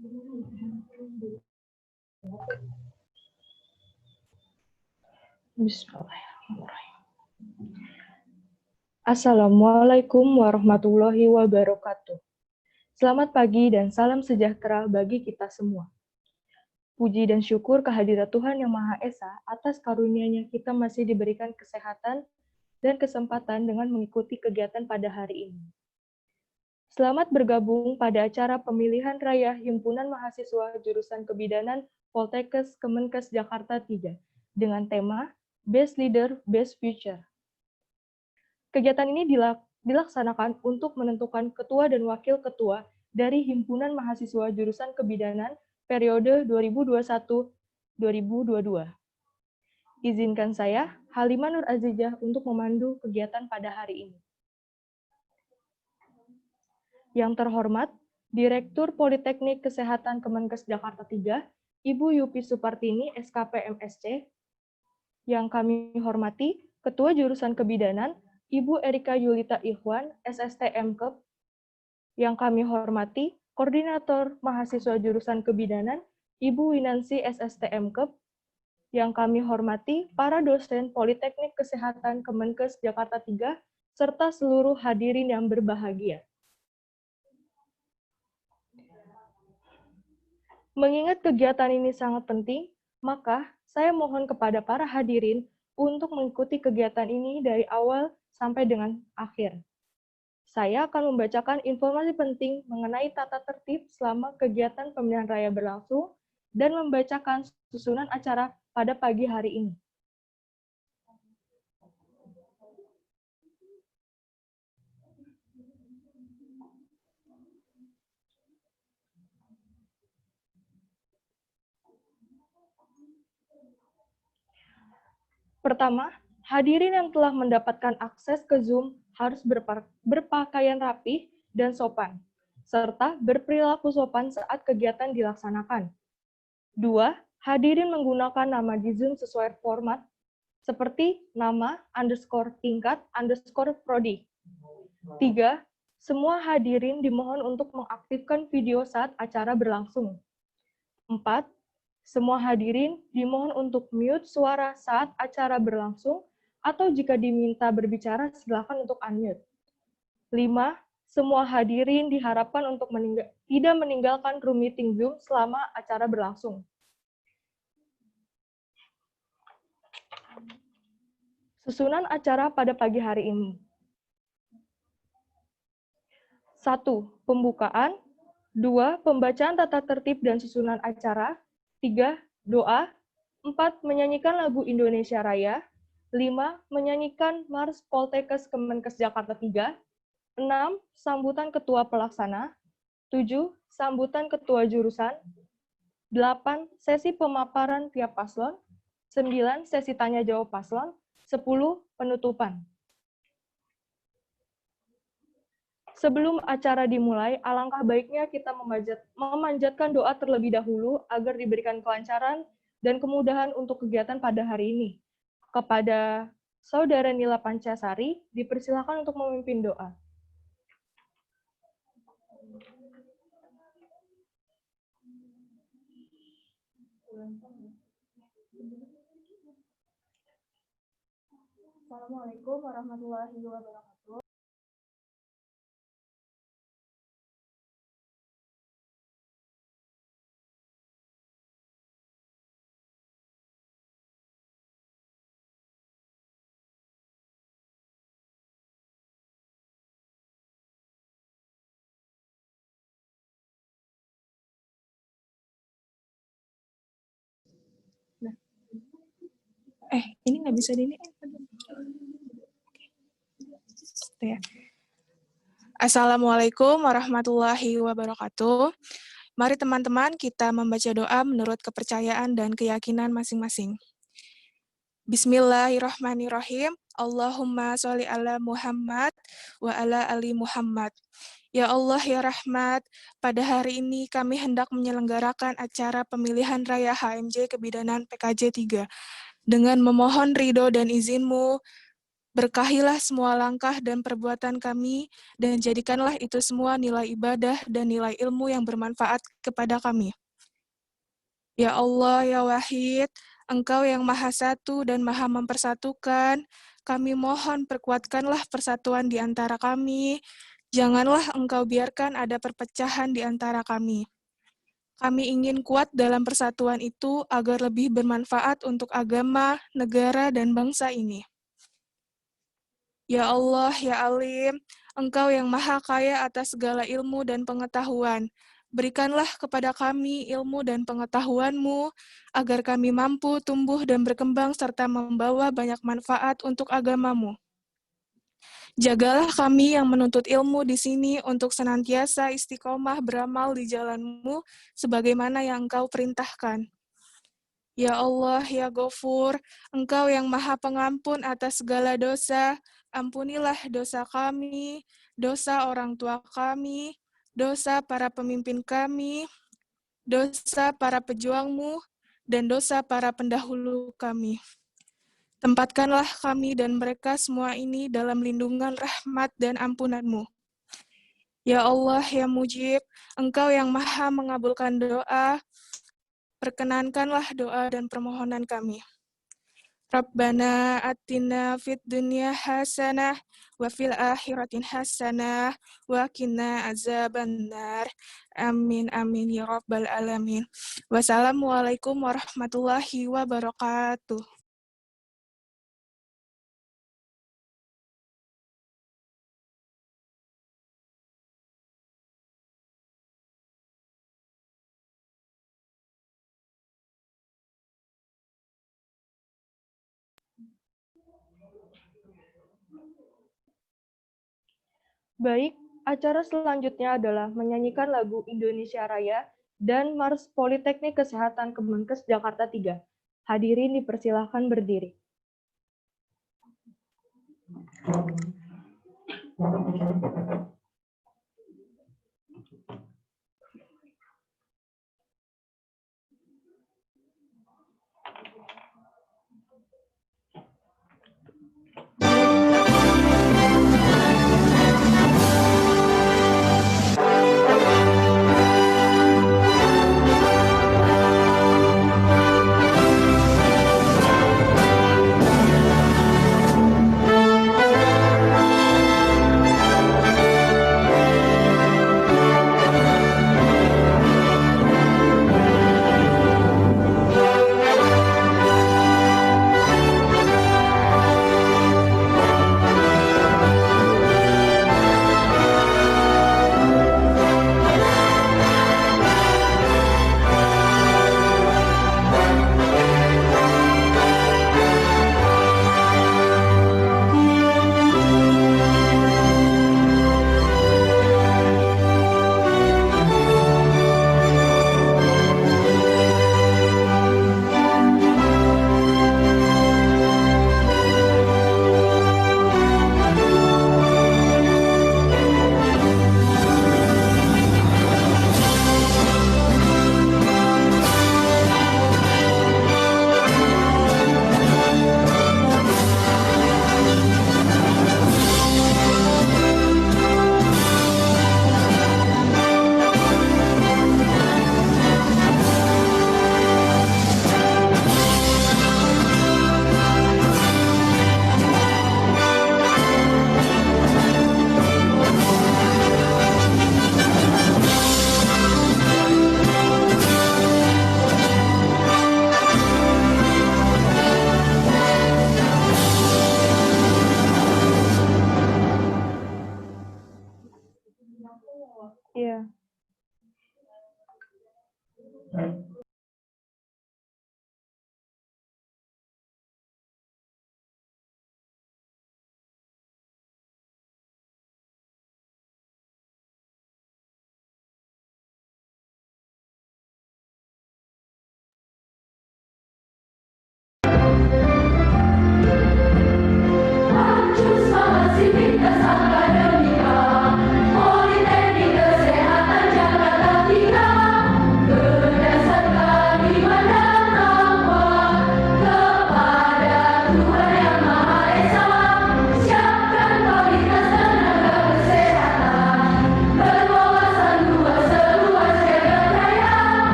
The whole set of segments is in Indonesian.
Bismillahirrahmanirrahim. Assalamualaikum warahmatullahi wabarakatuh. Selamat pagi dan salam sejahtera bagi kita semua. Puji dan syukur kehadirat Tuhan Yang Maha Esa atas karunia-Nya kita masih diberikan kesehatan dan kesempatan dengan mengikuti kegiatan pada hari ini. Selamat bergabung pada acara pemilihan raya Himpunan Mahasiswa Jurusan Kebidanan Poltekkes Kemenkes Jakarta 3 dengan tema Best Leader, Best Future. Kegiatan ini dilaksanakan untuk menentukan ketua dan wakil ketua dari Himpunan Mahasiswa Jurusan Kebidanan periode 2021-2022. Izinkan saya, Halimah Nur Azizah, untuk memandu kegiatan pada hari ini. Yang terhormat, Direktur Politeknik Kesehatan Kemenkes Jakarta 3, Ibu Yupi Supartini, SKP MSc. Yang kami hormati, Ketua Jurusan Kebidanan, Ibu Erika Yulita Ikhwan, SST MKEP. Yang kami hormati, Koordinator Mahasiswa Jurusan Kebidanan, Ibu Winansi SST MKEP. Yang kami hormati, para dosen Politeknik Kesehatan Kemenkes Jakarta 3, serta seluruh hadirin yang berbahagia. Mengingat kegiatan ini sangat penting, maka saya mohon kepada para hadirin untuk mengikuti kegiatan ini dari awal sampai dengan akhir. Saya akan membacakan informasi penting mengenai tata tertib selama kegiatan pemilihan raya berlangsung dan membacakan susunan acara pada pagi hari ini. Pertama, hadirin yang telah mendapatkan akses ke Zoom harus berpakaian rapi dan sopan, serta berperilaku sopan saat kegiatan dilaksanakan. 2. Hadirin menggunakan nama di Zoom sesuai format, seperti nama, _tingkat, _prodi. 3. Semua hadirin dimohon untuk mengaktifkan video saat acara berlangsung. 4. Semua hadirin dimohon untuk mute suara saat acara berlangsung, atau jika diminta berbicara, silakan untuk unmute. 5. Semua hadirin diharapkan untuk tidak meninggalkan room meeting Zoom selama acara berlangsung. Susunan acara pada pagi hari ini. 1. Pembukaan. 2. Pembacaan tata tertib dan susunan acara. 3. Doa. 4. Menyanyikan lagu Indonesia Raya. 5. Menyanyikan Mars Poltekkes Kemenkes Jakarta 3. 6. Sambutan Ketua Pelaksana. 7. Sambutan Ketua Jurusan. 8. Sesi pemaparan tiap paslon. 9. Sesi tanya-jawab paslon. 10. Penutupan. Sebelum acara dimulai, alangkah baiknya kita memanjatkan doa terlebih dahulu agar diberikan kelancaran dan kemudahan untuk kegiatan pada hari ini. Kepada Saudara Nila Pancasari, dipersilakan untuk memimpin doa. Assalamualaikum warahmatullahi wabarakatuh. Ini nggak bisa ini. Ya. Assalamualaikum warahmatullahi wabarakatuh. Mari teman-teman kita membaca doa menurut kepercayaan dan keyakinan masing-masing. Bismillahirrahmanirrahim. Allahumma sholli ala Muhammad wa ala ali Muhammad. Ya Allah, ya Rahmat, pada hari ini kami hendak menyelenggarakan acara pemilihan raya HMJ Kebidanan PKJ 3 dengan memohon ridho dan izin-Mu Berkahilah semua langkah dan perbuatan kami, dan jadikanlah itu semua nilai ibadah dan nilai ilmu yang bermanfaat kepada kami. Ya Allah, ya Wahid, Engkau yang Maha Satu dan Maha Mempersatukan, kami mohon perkuatkanlah persatuan di antara kami. Janganlah Engkau biarkan ada perpecahan di antara kami. Kami ingin kuat dalam persatuan itu agar lebih bermanfaat untuk agama, negara, dan bangsa ini. Ya Allah, ya Alim, Engkau yang Maha Kaya atas segala ilmu dan pengetahuan. Berikanlah kepada kami ilmu dan pengetahuan-Mu, agar kami mampu tumbuh dan berkembang serta membawa banyak manfaat untuk agama-Mu. Jagalah kami yang menuntut ilmu di sini untuk senantiasa istiqomah beramal di jalan-Mu sebagaimana yang Engkau perintahkan. Ya Allah, ya Ghafur, Engkau yang Maha Pengampun atas segala dosa, ampunilah dosa kami, dosa orang tua kami, dosa para pemimpin kami, dosa para pejuang-Mu, dan dosa para pendahulu kami. Tempatkanlah kami dan mereka semua ini dalam lindungan rahmat dan ampunan-Mu. Ya Allah, ya Mujib, Engkau yang Maha mengabulkan doa, perkenankanlah doa dan permohonan kami. Rabbana atina fid dunya hasanah wa fil akhirati hasanah wa qina azabannar. Amin amin ya rabbal alamin. Wassalamualaikum warahmatullahi wabarakatuh. Baik, acara selanjutnya adalah menyanyikan lagu Indonesia Raya dan Mars Politeknik Kesehatan Kemenkes Jakarta 3. Hadirin dipersilahkan berdiri.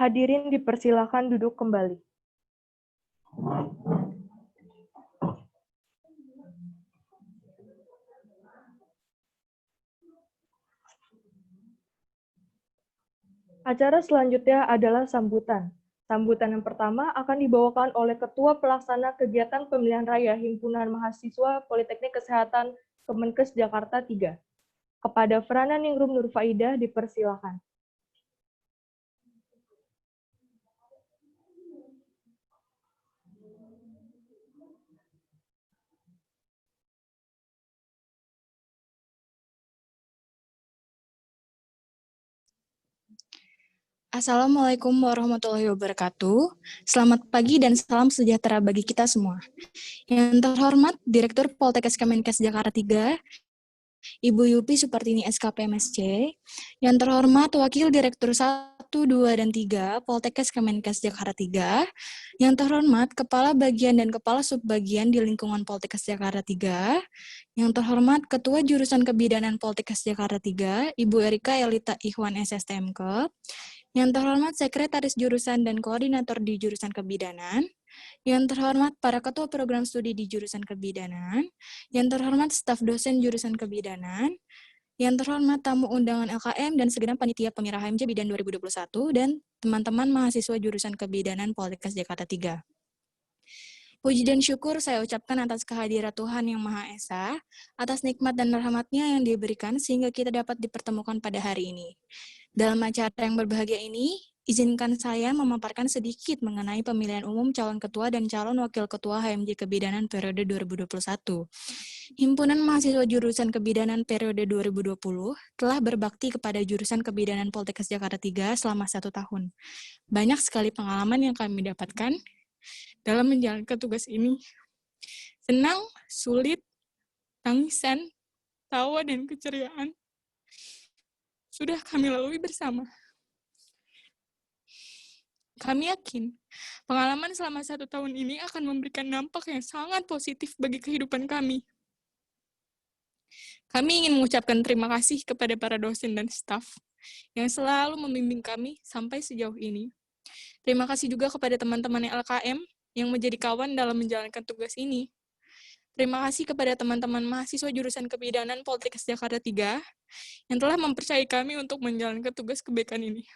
Hadirin dipersilakan duduk kembali. Acara selanjutnya adalah sambutan. Sambutan yang pertama akan dibawakan oleh Ketua Pelaksana Kegiatan Pemilihan Raya Himpunan Mahasiswa Politeknik Kesehatan Kemenkes Jakarta 3. Kepada Frana Ningrum Nurfaidah dipersilakan. Assalamualaikum warahmatullahi wabarakatuh. Selamat pagi dan salam sejahtera bagi kita semua. Yang terhormat Direktur Poltekkes Kemenkes Jakarta 3, Ibu Yupi Supartini SKP MSc. Yang terhormat Wakil Direktur 1, 2, dan 3 Poltekkes Kemenkes Jakarta 3. Yang terhormat Kepala Bagian dan Kepala Subbagian di lingkungan Poltekkes Jakarta 3. Yang terhormat Ketua Jurusan Kebidanan Poltekkes Jakarta 3, Ibu Erika Elita Ikhwan SSTMK. Yang terhormat Sekretaris Jurusan dan Koordinator di Jurusan Kebidanan. Yang terhormat para Ketua Program Studi di Jurusan Kebidanan. Yang terhormat staf dosen Jurusan Kebidanan. Yang terhormat tamu undangan LKM dan segenap panitia pemirah HMJ Bidan 2021 dan teman-teman mahasiswa Jurusan Kebidanan Poltekkes Jakarta 3. Puji dan syukur saya ucapkan atas kehadiran Tuhan Yang Maha Esa, atas nikmat dan rahmat-Nya yang diberikan sehingga kita dapat dipertemukan pada hari ini. Dalam acara yang berbahagia ini, izinkan saya memaparkan sedikit mengenai pemilihan umum calon ketua dan calon wakil ketua HMJ Kebidanan periode 2021. Himpunan Mahasiswa Jurusan Kebidanan periode 2020 telah berbakti kepada jurusan Kebidanan Poltekkes Jakarta 3 selama 1 tahun. Banyak sekali pengalaman yang kami dapatkan dalam menjalankan tugas ini. Senang, sulit, tangisan, tawa, dan keceriaan sudah kami lalui bersama. Kami yakin pengalaman selama 1 tahun ini akan memberikan dampak yang sangat positif bagi kehidupan kami. Kami ingin mengucapkan terima kasih kepada para dosen dan staf yang selalu membimbing kami sampai sejauh ini. Terima kasih juga kepada teman-teman LKM yang menjadi kawan dalam menjalankan tugas ini. Terima kasih kepada teman-teman mahasiswa jurusan Kebidanan Poltekkes Jakarta 3 yang telah mempercayai kami untuk menjalankan tugas kebaikan ini.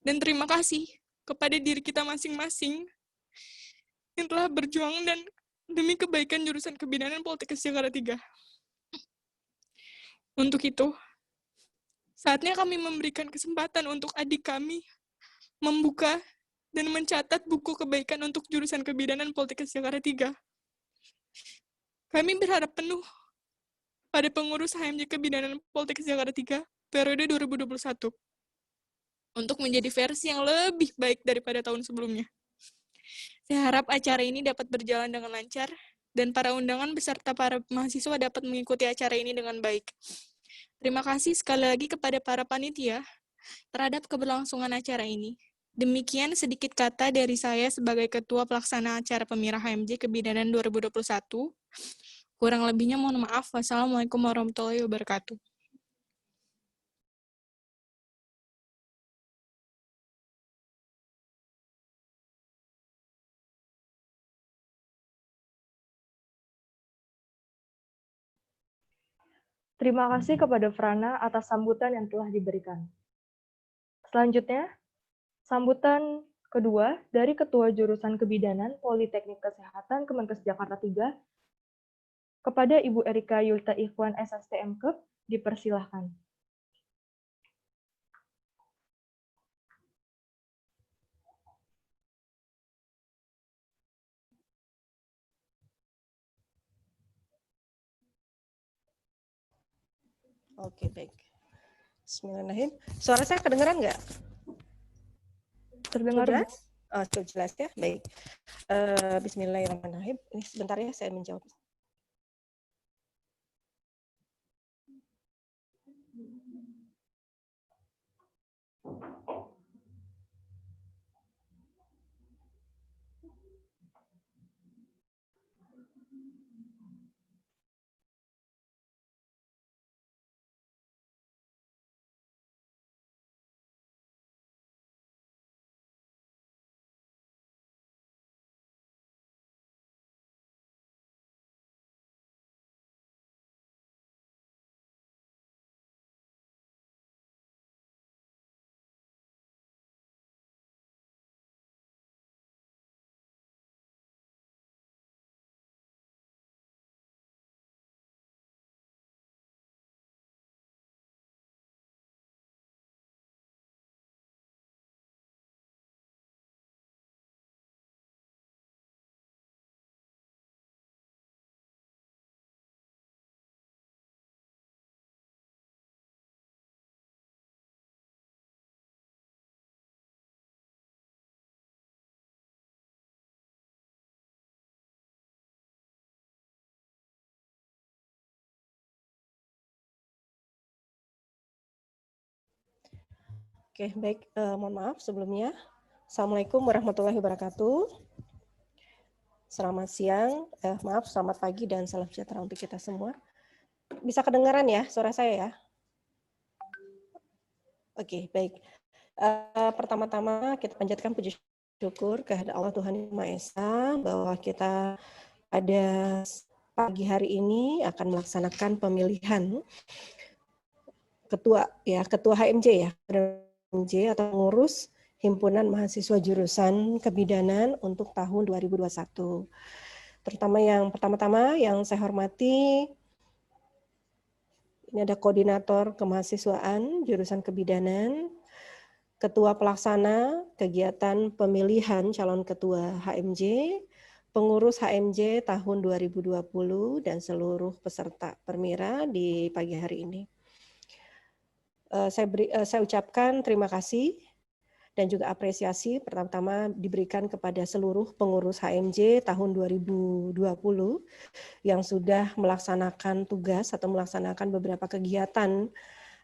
Dan terima kasih kepada diri kita masing-masing yang telah berjuang dan demi kebaikan jurusan Kebidanan Poltekkes Jakarta 3. Untuk itu, saatnya kami memberikan kesempatan untuk adik kami membuka dan mencatat buku kebaikan untuk jurusan Kebidanan Poltekkes Jakarta 3. Kami berharap penuh pada pengurus HMJ Kebidanan Poltekkes Jakarta 3 periode 2021 untuk menjadi versi yang lebih baik daripada tahun sebelumnya. Saya harap acara ini dapat berjalan dengan lancar dan para undangan beserta para mahasiswa dapat mengikuti acara ini dengan baik. Terima kasih sekali lagi kepada para panitia terhadap keberlangsungan acara ini. Demikian sedikit kata dari saya sebagai Ketua Pelaksana Acara Pemirah HMJ Kebidanan 2021. Kurang lebihnya mohon maaf. Wassalamualaikum warahmatullahi wabarakatuh. Terima kasih kepada Frana atas sambutan yang telah diberikan. Selanjutnya, sambutan kedua dari Ketua Jurusan Kebidanan Politeknik Kesehatan Kemenkes Jakarta 3 kepada Ibu Erika Yulta Ikhwan SSTMK dipersilahkan. Oke, baik. Bismillahirrahmanirrahim. Suara saya kedengeran nggak? Terdengar, Bu? Jelas? Oh, cukup jelas ya. Baik. Bismillahirrahmanirrahim. Ini sebentar ya, saya menjawab. Oke, baik. Mohon maaf sebelumnya. Assalamualaikum warahmatullahi wabarakatuh. Selamat siang, maaf, selamat pagi, dan salam sejahtera untuk kita semua. Bisa kedengaran ya suara saya ya? Oke, baik. Pertama-tama kita panjatkan puji syukur kehadirat Allah Tuhan Yang Maha Esa bahwa kita pada pagi hari ini akan melaksanakan pemilihan ketua HMJ ya, HMJ atau pengurus Himpunan Mahasiswa Jurusan Kebidanan untuk tahun 2021. Terutama yang pertama-tama yang saya hormati, ini ada koordinator kemahasiswaan jurusan kebidanan, ketua pelaksana kegiatan pemilihan calon ketua HMJ, pengurus HMJ tahun 2020, dan seluruh peserta Permira di pagi hari ini. Saya ucapkan terima kasih dan juga apresiasi pertama-tama diberikan kepada seluruh pengurus HMJ tahun 2020 yang sudah melaksanakan tugas atau melaksanakan beberapa kegiatan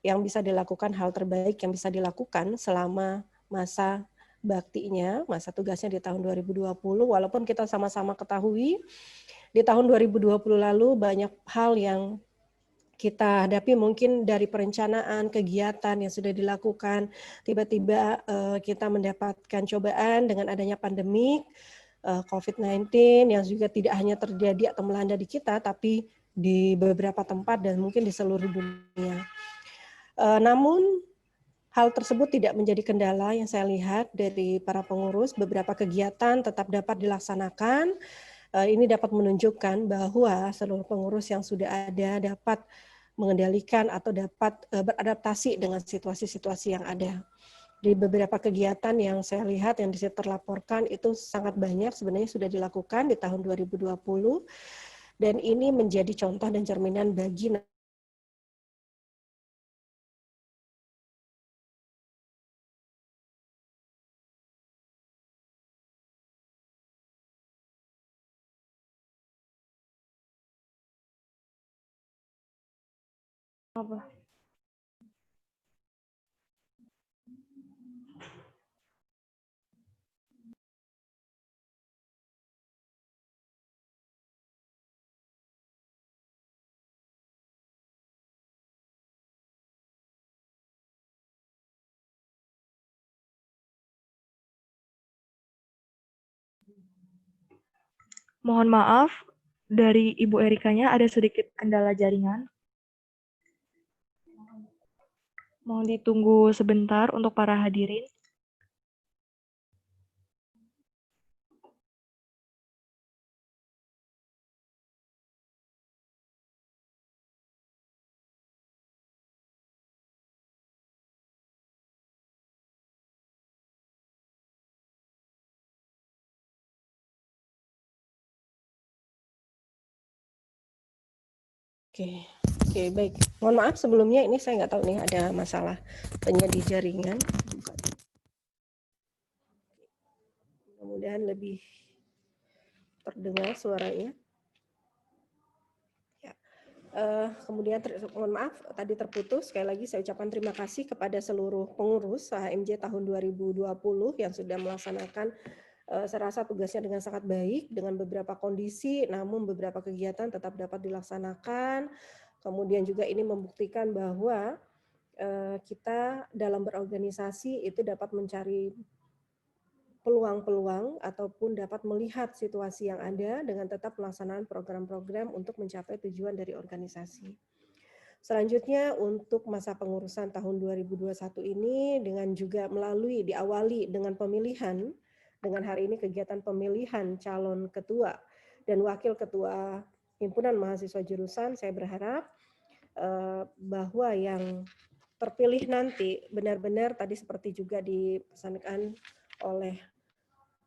yang bisa dilakukan, hal terbaik yang bisa dilakukan selama masa baktinya, masa tugasnya di tahun 2020, walaupun kita sama-sama ketahui di tahun 2020 lalu banyak hal yang kita hadapi, mungkin dari perencanaan kegiatan yang sudah dilakukan, tiba-tiba kita mendapatkan cobaan dengan adanya pandemik COVID-19 yang juga tidak hanya terjadi atau melanda di kita, tapi di beberapa tempat dan mungkin di seluruh dunia. Namun hal tersebut tidak menjadi kendala yang saya lihat dari para pengurus, beberapa kegiatan tetap dapat dilaksanakan. Ini dapat menunjukkan bahwa seluruh pengurus yang sudah ada dapat mengendalikan atau dapat beradaptasi dengan situasi-situasi yang ada. Di beberapa kegiatan yang saya lihat yang bisa terlaporkan itu sangat banyak sebenarnya sudah dilakukan di tahun 2020 dan ini menjadi contoh dan cerminan bagi Apa? Mohon maaf, dari Ibu Erikanya ada sedikit kendala jaringan. Mohon ditunggu sebentar untuk para hadirin. Oke, baik. Mohon maaf sebelumnya ini saya nggak tahu nih ada masalah penyedih jaringan. Mudah-mudahan lebih terdengar suaranya. Ya. Kemudian mohon maaf tadi terputus. Sekali lagi saya ucapkan terima kasih kepada seluruh pengurus HMJ tahun 2020 yang sudah melaksanakan saya rasa tugasnya dengan sangat baik, dengan beberapa kondisi, namun beberapa kegiatan tetap dapat dilaksanakan. Kemudian juga ini membuktikan bahwa kita dalam berorganisasi itu dapat mencari peluang-peluang ataupun dapat melihat situasi yang ada dengan tetap melaksanakan program-program untuk mencapai tujuan dari organisasi. Selanjutnya untuk masa pengurusan tahun 2021 ini dengan juga diawali dengan pemilihan. Dengan hari ini kegiatan pemilihan calon ketua dan wakil ketua Himpunan Mahasiswa Jurusan, saya berharap bahwa yang terpilih nanti benar-benar tadi seperti juga dipesankan oleh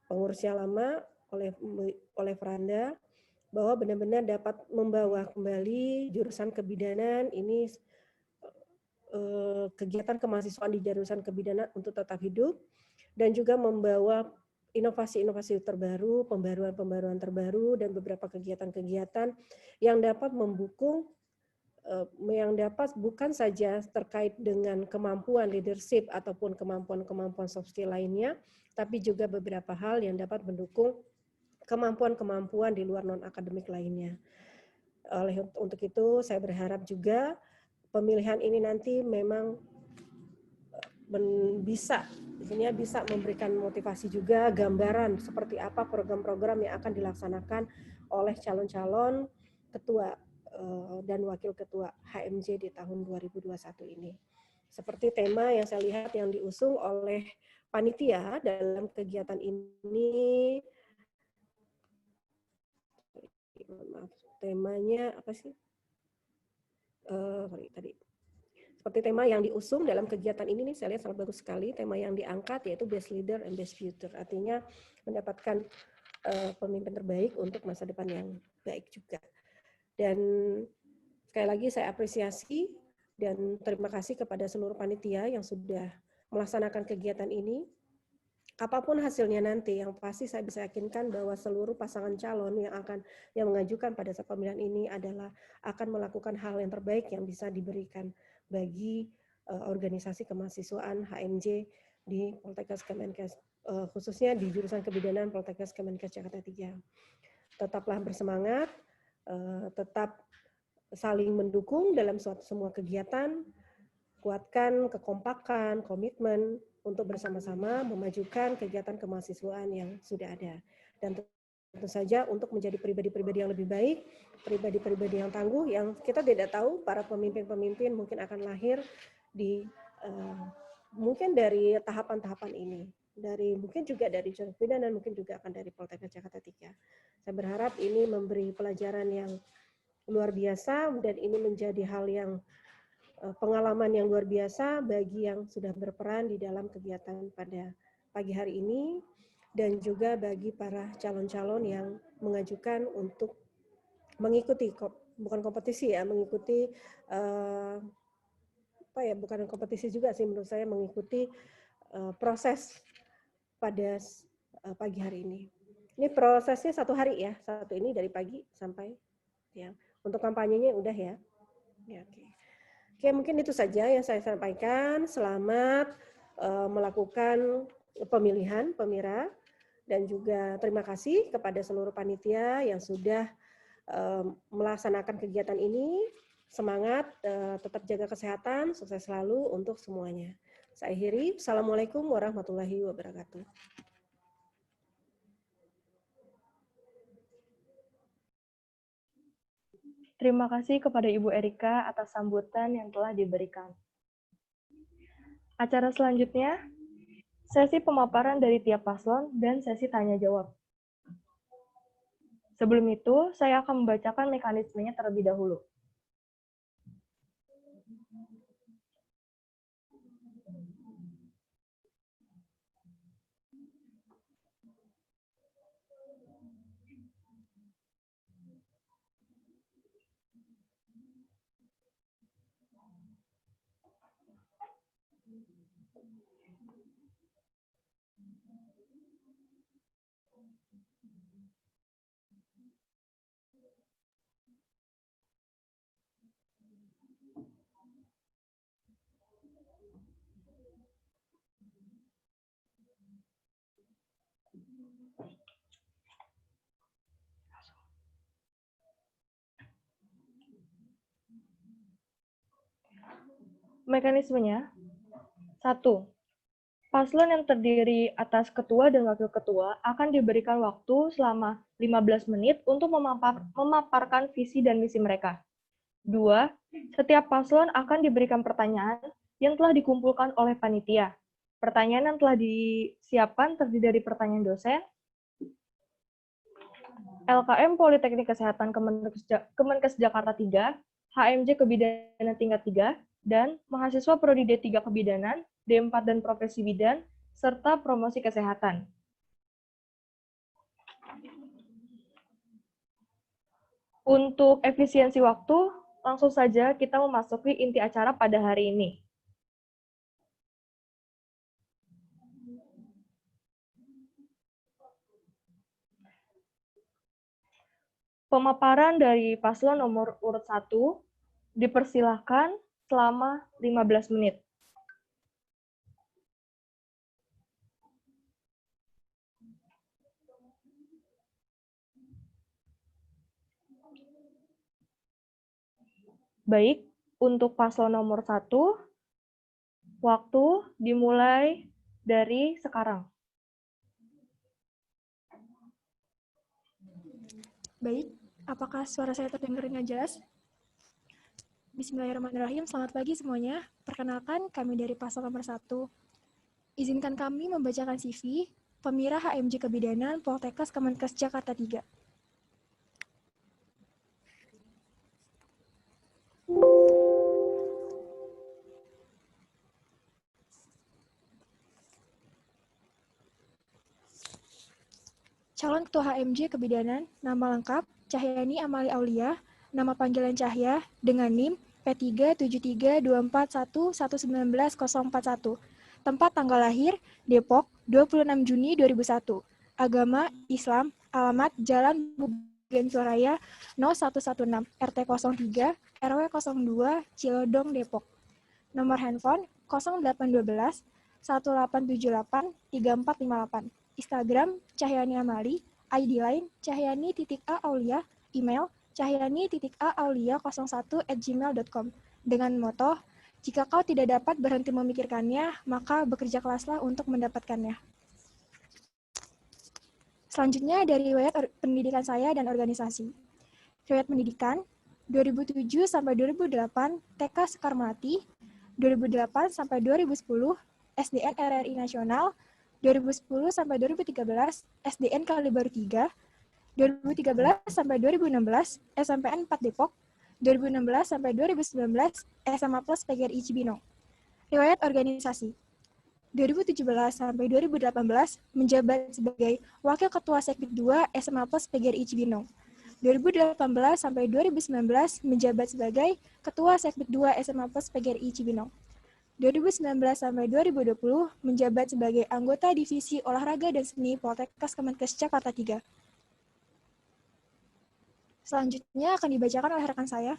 pengurus yang lama, oleh Franda, bahwa benar-benar dapat membawa kembali jurusan kebidanan ini kegiatan kemahasiswaan di jurusan kebidanan untuk tetap hidup dan juga membawa inovasi-inovasi terbaru, pembaruan-pembaruan terbaru dan beberapa kegiatan-kegiatan yang dapat mendukung yang dapat bukan saja terkait dengan kemampuan leadership ataupun kemampuan-kemampuan soft skill lainnya, tapi juga beberapa hal yang dapat mendukung kemampuan-kemampuan di luar non-akademik lainnya. Untuk itu saya berharap juga pemilihan ini nanti memang bisa memberikan motivasi juga, gambaran seperti apa program-program yang akan dilaksanakan oleh calon-calon ketua dan wakil ketua HMJ di tahun 2021 ini. Seperti tema yang saya lihat yang diusung oleh panitia dalam kegiatan ini, temanya apa sih? Tadi. Seperti tema yang diusung dalam kegiatan ini nih, saya lihat sangat bagus sekali. Tema yang diangkat yaitu Best Leader and Best Future. Artinya mendapatkan pemimpin terbaik untuk masa depan yang baik juga. Dan sekali lagi saya apresiasi dan terima kasih kepada seluruh panitia yang sudah melaksanakan kegiatan ini. Apapun hasilnya nanti, yang pasti saya bisa yakinkan bahwa seluruh pasangan calon yang mengajukan pada saat pemilihan ini adalah akan melakukan hal yang terbaik yang bisa diberikan bagi organisasi kemahasiswaan HMJ di Poltekkes Kemenkes, khususnya di jurusan kebidanan Poltekkes Kemenkes Jakarta 3. Tetaplah bersemangat, tetap saling mendukung dalam semua kegiatan, kuatkan kekompakan, komitmen untuk bersama-sama memajukan kegiatan kemahasiswaan yang sudah ada. Dan tentu saja untuk menjadi pribadi-pribadi yang lebih baik, pribadi-pribadi yang tangguh, yang kita tidak tahu para pemimpin-pemimpin mungkin akan lahir di mungkin dari tahapan-tahapan ini. Mungkin juga dari jurusan kebidanan, mungkin juga akan dari Poltekkes Jakarta 3. Saya berharap ini memberi pelajaran yang luar biasa dan ini menjadi hal yang pengalaman yang luar biasa bagi yang sudah berperan di dalam kegiatan pada pagi hari ini dan juga bagi para calon-calon yang mengajukan untuk mengikuti bukan kompetisi ya, mengikuti bukan kompetisi juga sih menurut saya, mengikuti proses pada pagi hari ini. Ini prosesnya 1 hari ya, satu ini dari pagi sampai siang. Untuk kampanyenya udah ya. Ya, oke. Oke, mungkin itu saja yang saya sampaikan. Selamat melakukan pemilihan Pemira, dan juga terima kasih kepada seluruh panitia yang sudah melaksanakan kegiatan ini. Semangat, tetap jaga kesehatan, sukses selalu untuk semuanya. Saya akhiri. Assalamualaikum warahmatullahi wabarakatuh. Terima kasih kepada Ibu Erika atas sambutan yang telah diberikan. Acara selanjutnya, sesi pemaparan dari tiap paslon dan sesi tanya jawab. Sebelum itu, saya akan membacakan mekanismenya terlebih dahulu. Mekanismenya, 1. Paslon yang terdiri atas ketua dan wakil ketua akan diberikan waktu selama 15 menit untuk memaparkan visi dan misi mereka. 2. Setiap paslon akan diberikan pertanyaan yang telah dikumpulkan oleh panitia. Pertanyaan yang telah disiapkan terdiri dari pertanyaan dosen, LKM Politeknik Kesehatan Kemenkes Jakarta 3, HMJ Kebidanan tingkat 3, dan mahasiswa Prodi D3 Kebidanan, D4 dan Profesi Bidan, serta promosi kesehatan. Untuk efisiensi waktu, langsung saja kita memasuki inti acara pada hari ini. Pemaparan dari paslon nomor urut 1, Dipersilahkan selama 15 menit. Baik, untuk paslon nomor 1, waktu dimulai dari sekarang. Baik, apakah suara saya terdengar dengan jelas? Bismillahirrahmanirrahim, selamat pagi semuanya. Perkenalkan, kami dari paslon nomor 1. Izinkan kami membacakan CV Pemira HMJ Kebidanan Poltekkes Kemenkes Jakarta 3. Calon Ketua HMJ Kebidanan, nama lengkap Cahyani Amali Aulia, nama panggilan Cahya, dengan NIM P373241119.041. Tempat tanggal lahir, Depok, 26 Juni 2001. Agama, Islam, alamat Jalan Bugen Suraya 0116, RT 03, RW 02, Cilodong, Depok. Nomor handphone 0812 1878 3458. Instagram Cahyani Amali, ID lain cahyani.a.aulia, email cahyani.a.aulia01@gmail.com. Dengan moto, jika kau tidak dapat berhenti memikirkannya, maka bekerja keraslah untuk mendapatkannya. Selanjutnya dari riwayat pendidikan saya dan organisasi. Riwayat pendidikan 2007 sampai 2008 TK Sekar Melati, 2008 sampai 2010 SDN RRI Nasional, 2010 sampai 2013 SDN Kalibaru 3, 2013 sampai 2016 SMPN 4 Depok, 2016 sampai 2019 SMA Plus PGRI Cibinong. Riwayat organisasi 2017 sampai 2018 menjabat sebagai Wakil Ketua Sekbid 2 SMA Plus PGRI Cibinong. 2018 sampai 2019 menjabat sebagai Ketua Sekbid 2 SMA Plus PGRI Cibinong. 2019 sampai 2020 menjabat sebagai anggota Divisi Olahraga dan Seni Poltekkes Kemenkes Jakarta 3. Selanjutnya akan dibacakan oleh rekan saya.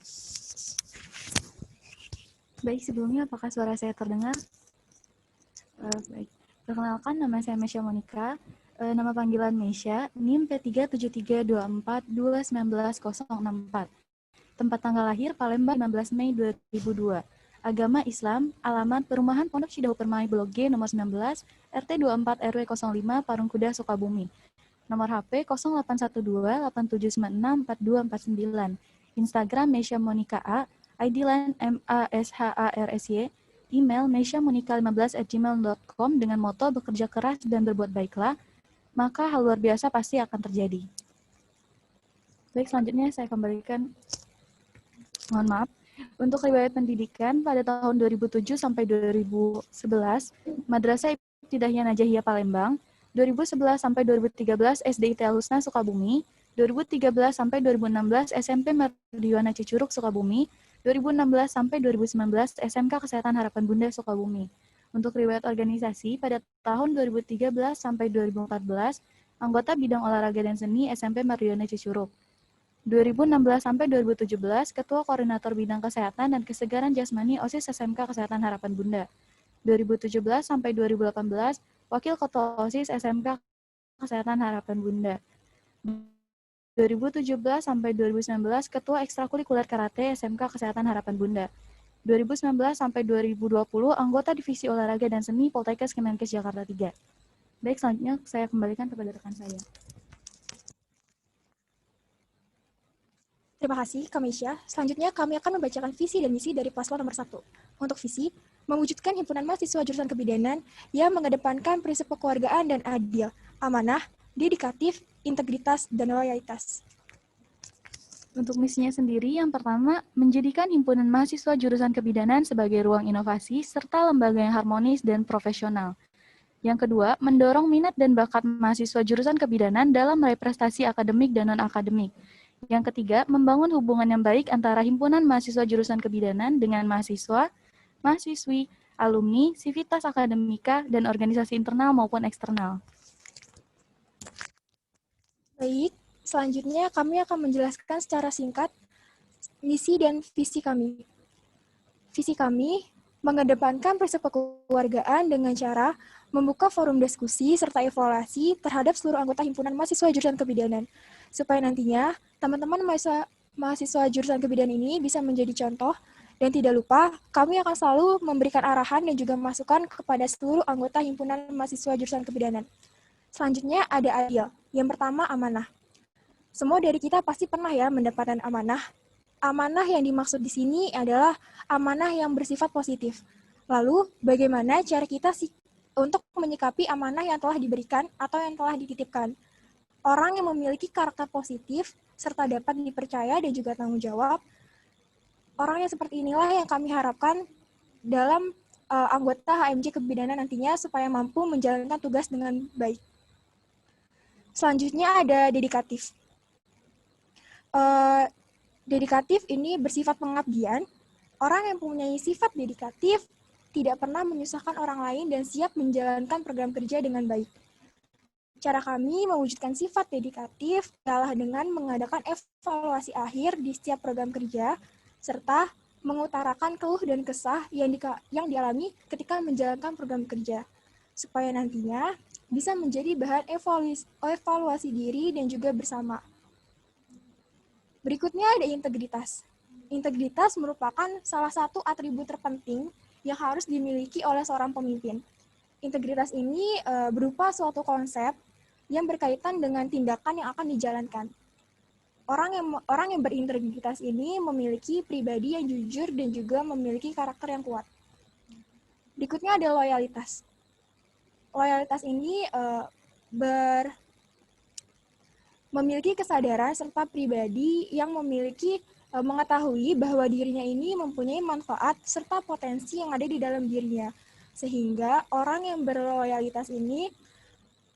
Baik, sebelumnya apakah suara saya terdengar? Baik. Perkenalkan, nama saya Mesya Monika. Nama panggilan Mesya, NIM P37324219064. Tempat tanggal lahir Palembang 15 Mei 2002. Agama Islam, alamat Perumahan Pondok Cidahu Permai Blok G nomor 19, RT 24 RW 05 Parungkuda Sukabumi. Nomor HP 0812-8796-4249. Instagram Mesya Monika A, ID line MASHARSY, email mesyamonika15@gmail.com dengan moto bekerja keras dan berbuat baiklah, maka hal luar biasa pasti akan terjadi. Baik, selanjutnya saya kembalikan, mohon maaf, untuk riwayat pendidikan pada tahun 2007 sampai 2011, Madrasah Ibtidaiyah Najahiyah Palembang, 2011 sampai 2013 SDIT Al-Husna Sukabumi, 2013 sampai 2016 SMP Mardiwana Cicurug Sukabumi, 2016 sampai 2019 SMK Kesehatan Harapan Bunda Sukabumi. Untuk riwayat organisasi pada tahun 2013 sampai 2014, anggota bidang olahraga dan seni SMP Mardiwana Cicurug. 2016 sampai 2017 Ketua Koordinator Bidang Kesehatan dan Kesegaran Jasmani OSIS SMK Kesehatan Harapan Bunda. 2017 sampai 2018 Wakil Ketua OSIS SMK Kesehatan Harapan Bunda. 2017 sampai 2019 Ketua Ekstrakurikuler Karate SMK Kesehatan Harapan Bunda. 2019 sampai 2020 anggota Divisi Olahraga dan Seni Poltekkes Kemenkes Jakarta 3. Baik, selanjutnya saya kembalikan kepada rekan saya. Terima kasih, Kamesya. Selanjutnya kami akan membacakan visi dan misi dari paslon nomor 1. Untuk visi, mewujudkan himpunan mahasiswa jurusan kebidanan yang mengedepankan prinsip kekeluargaan dan adil, amanah, dedikatif, integritas, dan loyalitas. Untuk misinya sendiri, yang pertama, menjadikan himpunan mahasiswa jurusan kebidanan sebagai ruang inovasi serta lembaga yang harmonis dan profesional. Yang kedua, mendorong minat dan bakat mahasiswa jurusan kebidanan dalam meraih prestasi akademik dan non-akademik. Yang ketiga, membangun hubungan yang baik antara himpunan mahasiswa jurusan kebidanan dengan mahasiswa, mahasiswi, alumni, sivitas akademika, dan organisasi internal maupun eksternal. Baik, selanjutnya kami akan menjelaskan secara singkat misi dan visi kami. Visi kami mengedepankan prinsip kekeluargaan dengan cara membuka forum diskusi serta evaluasi terhadap seluruh anggota himpunan mahasiswa jurusan kebidanan, supaya nantinya teman-teman mahasiswa jurusan kebidanan ini bisa menjadi contoh, dan tidak lupa kami akan selalu memberikan arahan dan juga masukan kepada seluruh anggota himpunan mahasiswa jurusan kebidanan. Selanjutnya ada adil. Yang pertama, amanah. Semua dari kita pasti pernah ya mendapatkan amanah. Amanah yang dimaksud di sini adalah amanah yang bersifat positif. Lalu, bagaimana cara kita untuk menyikapi amanah yang telah diberikan atau yang telah dititipkan? Orang yang memiliki karakter positif, serta dapat dipercaya dan juga tanggung jawab, orang yang seperti inilah yang kami harapkan dalam anggota HMJ Kebidanan nantinya supaya mampu menjalankan tugas dengan baik. Selanjutnya ada dedikatif. Dedikatif ini bersifat pengabdian. Orang yang mempunyai sifat dedikatif tidak pernah menyusahkan orang lain dan siap menjalankan program kerja dengan baik. Cara kami mewujudkan sifat dedikatif adalah dengan mengadakan evaluasi akhir di setiap program kerja, serta mengutarakan keluh dan kesah yang dialami ketika menjalankan program kerja, supaya nantinya bisa menjadi bahan evaluasi diri dan juga bersama. Berikutnya ada integritas. Integritas merupakan salah satu atribut terpenting yang harus dimiliki oleh seorang pemimpin. Integritas ini berupa suatu konsep yang berkaitan dengan tindakan yang akan dijalankan. Orang yang berintegritas ini memiliki pribadi yang jujur dan juga memiliki karakter yang kuat. Berikutnya ada loyalitas. Loyalitas ini memiliki kesadaran serta pribadi yang mengetahui bahwa dirinya ini mempunyai manfaat serta potensi yang ada di dalam dirinya. Sehingga orang yang berloyalitas ini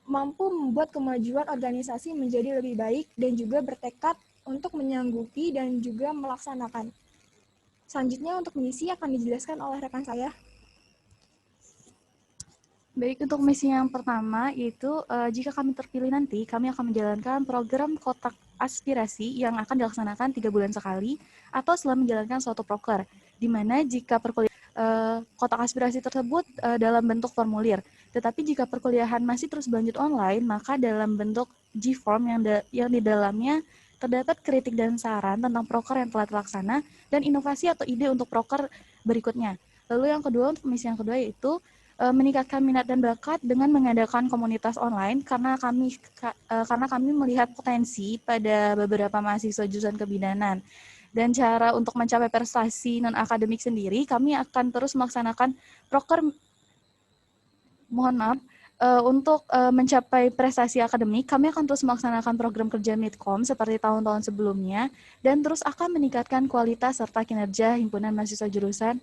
mampu membuat kemajuan organisasi menjadi lebih baik dan juga bertekad untuk menyanggupi dan juga melaksanakan. Selanjutnya untuk misi akan dijelaskan oleh rekan saya. Baik, untuk misi yang pertama yaitu jika kami terpilih nanti, kami akan menjalankan program kotak aspirasi yang akan dilaksanakan 3 bulan sekali atau setelah menjalankan suatu proker, di mana jika kotak aspirasi tersebut dalam bentuk formulir. Tetapi jika perkuliahan masih terus berlanjut online, maka dalam bentuk G-form yang di dalamnya terdapat kritik dan saran tentang proker yang telah terlaksana dan inovasi atau ide untuk proker berikutnya. Lalu yang kedua, untuk misi yang kedua yaitu meningkatkan minat dan bakat dengan mengadakan komunitas online karena kami melihat potensi pada beberapa mahasiswa jurusan kebidanan. Dan cara untuk mencapai prestasi non-akademik sendiri, kami akan terus melaksanakan proker, untuk mencapai prestasi akademik, kami akan terus melaksanakan program kerja Midcom seperti tahun-tahun sebelumnya, dan terus akan meningkatkan kualitas serta kinerja himpunan mahasiswa jurusan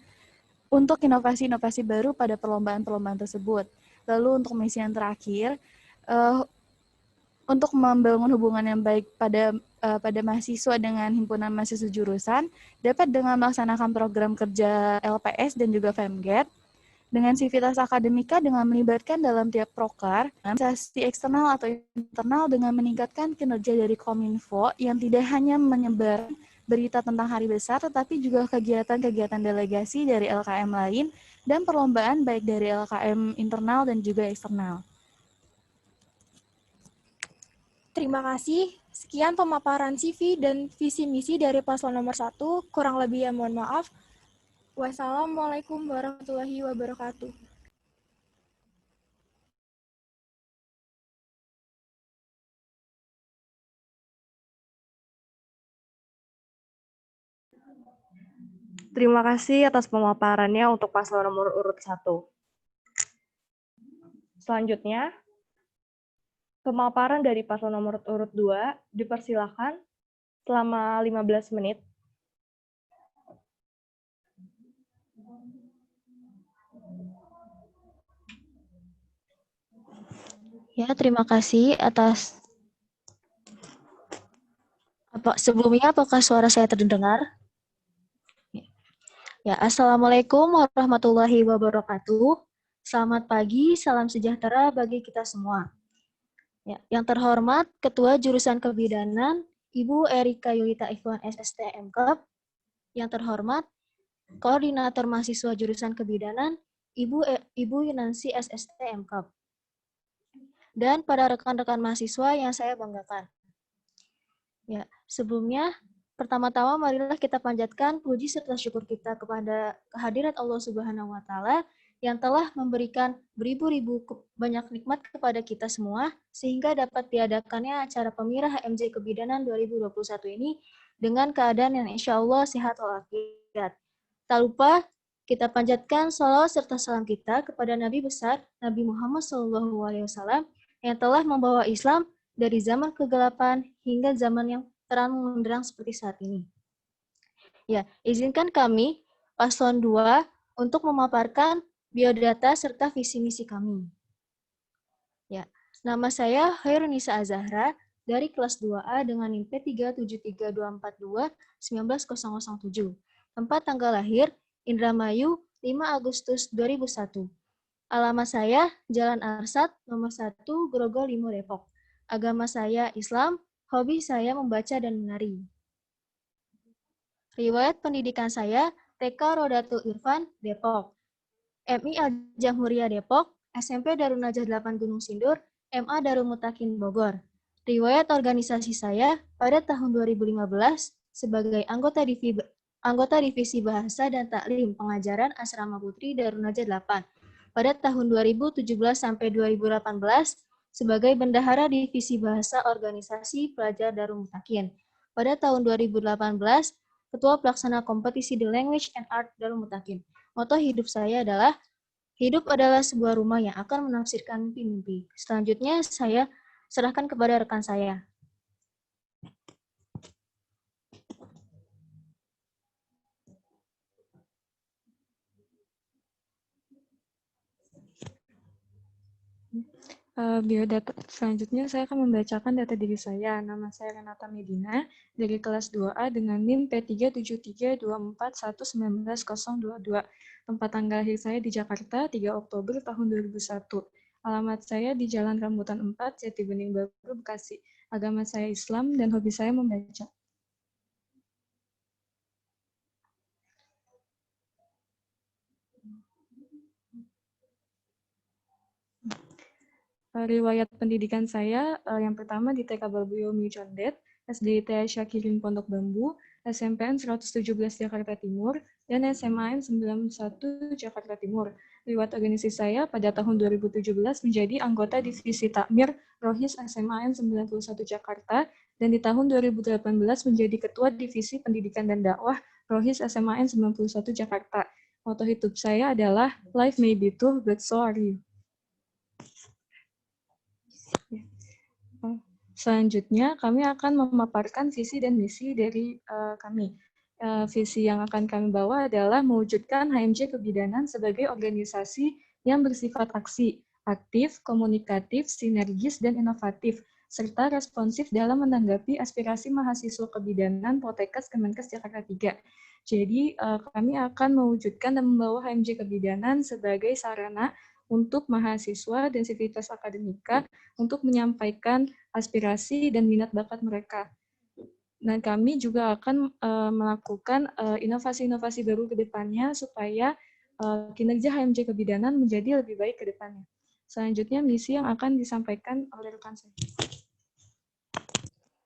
untuk inovasi-inovasi baru pada perlombaan-perlombaan tersebut. Lalu untuk misi yang terakhir, untuk membangun hubungan yang baik pada mahasiswa dengan himpunan mahasiswa jurusan, dapat dengan melaksanakan program kerja LPS dan juga FEMGET, dengan sivitas akademika dengan melibatkan dalam tiap proker, organisasi eksternal atau internal dengan meningkatkan kinerja dari Kominfo yang tidak hanya menyebar berita tentang hari besar, tetapi juga kegiatan-kegiatan delegasi dari LKM lain dan perlombaan baik dari LKM internal dan juga eksternal. Terima kasih. Sekian pemaparan CV dan visi misi dari paslon nomor 1. Kurang lebih ya mohon maaf. Wassalamualaikum warahmatullahi wabarakatuh. Terima kasih atas pemaparannya untuk paslon nomor urut 1. Selanjutnya, pemaparan dari paslon nomor urut 2 dipersilakan selama 15 menit. Ya, terima kasih atas sebelumnya apakah suara saya terdengar? Ya, Assalamualaikum warahmatullahi wabarakatuh. Selamat pagi, salam sejahtera bagi kita semua. Ya, yang terhormat Ketua Jurusan Kebidanan, Ibu Erika Yulita Ikhwan SST MKep, Yang terhormat, Koordinator Mahasiswa Jurusan Kebidanan, Ibu Yunansi SST MKAP. Dan pada rekan-rekan mahasiswa yang saya banggakan. Ya, sebelumnya, pertama-tama marilah kita panjatkan puji serta syukur kita kepada kehadirat Allah Subhanahu wa Ta'ala yang telah memberikan beribu-ribu banyak nikmat kepada kita semua, sehingga dapat diadakannya acara Pemirah HMJ Kebidanan 2021 ini dengan keadaan yang insya Allah sehat walafiat. Tak lupa kita panjatkan salawat serta salam kita kepada Nabi besar Nabi Muhammad SAW yang telah membawa Islam dari zaman kegelapan hingga zaman yang terang menderang seperti saat ini. Ya, izinkan kami, Paslon 2, untuk memaparkan biodata serta visi misi kami. Ya, nama saya Khairunisa Azahra dari kelas 2A dengan NIM P37324290007. Tempat tanggal lahir Indramayu 5 Agustus 2001. Alamat saya Jalan Arsat nomor 1 Grogol 5 Depok. Agama saya Islam, hobi saya membaca dan menari. Riwayat pendidikan saya TK Rodatul Irfan Depok. MI Al-Jamhuriyah Depok, SMP Darun Najah 8 Gunung Sindur, MA Darul Mutakin Bogor. Riwayat organisasi saya pada tahun 2015 sebagai anggota Divisi Bahasa dan Taklim Pengajaran Asrama Putri Darun Najah 8. Pada tahun 2017 sampai 2018 sebagai Bendahara Divisi Bahasa Organisasi Pelajar Darul Mutakin. Pada tahun 2018, Ketua Pelaksana Kompetisi The Language and Art Darul Mutakin. Moto hidup saya adalah, hidup adalah sebuah rumah yang akan menafsirkan mimpi-mimpi. Selanjutnya saya serahkan kepada rekan saya. Biodata selanjutnya saya akan membacakan data diri saya. Nama saya Renata Medina dari kelas 2A dengan NIM P37324190022. Tempat tanggal lahir saya di Jakarta 3 Oktober tahun 2001. Alamat saya di Jalan Rambutan 4, Jati Bening Baru, Bekasi. Agama saya Islam dan hobi saya membaca. Riwayat pendidikan saya, yang pertama di TK Babuyomi Condet, SDIT Syakirin Pondok Bambu, SMPN 117 Jakarta Timur, dan SMAN 91 Jakarta Timur. Riwayat organisasi saya pada tahun 2017 menjadi anggota Divisi Takmir Rohis SMAN 91 Jakarta, dan di tahun 2018 menjadi Ketua Divisi Pendidikan dan Dakwah Rohis SMAN 91 Jakarta. Moto hidup saya adalah, life may be tough, but so are you. Selanjutnya, kami akan memaparkan visi dan misi dari kami. Visi yang akan kami bawa adalah mewujudkan HMJ Kebidanan sebagai organisasi yang bersifat aktif, komunikatif, sinergis, dan inovatif, serta responsif dalam menanggapi aspirasi mahasiswa kebidanan Poltekkes Kemenkes Jakarta 3. Jadi, kami akan mewujudkan dan membawa HMJ Kebidanan sebagai sarana untuk mahasiswa dan sivitas akademika untuk menyampaikan aspirasi dan minat bakat mereka. Dan kami juga akan melakukan inovasi-inovasi baru ke depannya supaya kinerja HMJ Kebidanan menjadi lebih baik ke depannya. Selanjutnya, misi yang akan disampaikan oleh rekan saya.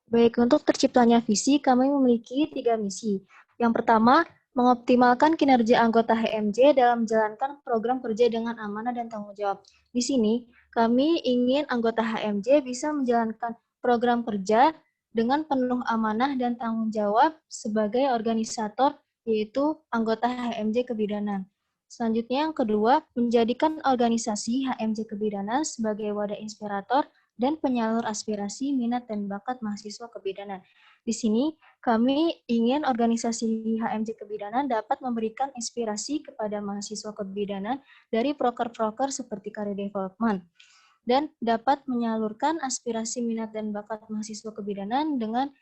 Baik, untuk terciptanya visi, kami memiliki 3 misi. Yang pertama, mengoptimalkan kinerja anggota HMJ dalam menjalankan program kerja dengan amanah dan tanggung jawab. Di sini, kami ingin anggota HMJ bisa menjalankan program kerja dengan penuh amanah dan tanggung jawab sebagai organisator, yaitu anggota HMJ Kebidanan. Selanjutnya, yang kedua, menjadikan organisasi HMJ Kebidanan sebagai wadah inspirator dan penyalur aspirasi, minat, dan bakat mahasiswa kebidanan. Di sini, kami ingin organisasi HMJ Kebidanan dapat memberikan inspirasi kepada mahasiswa kebidanan dari proker-proker seperti career development, dan dapat menyalurkan aspirasi, minat, dan bakat mahasiswa kebidanan dengan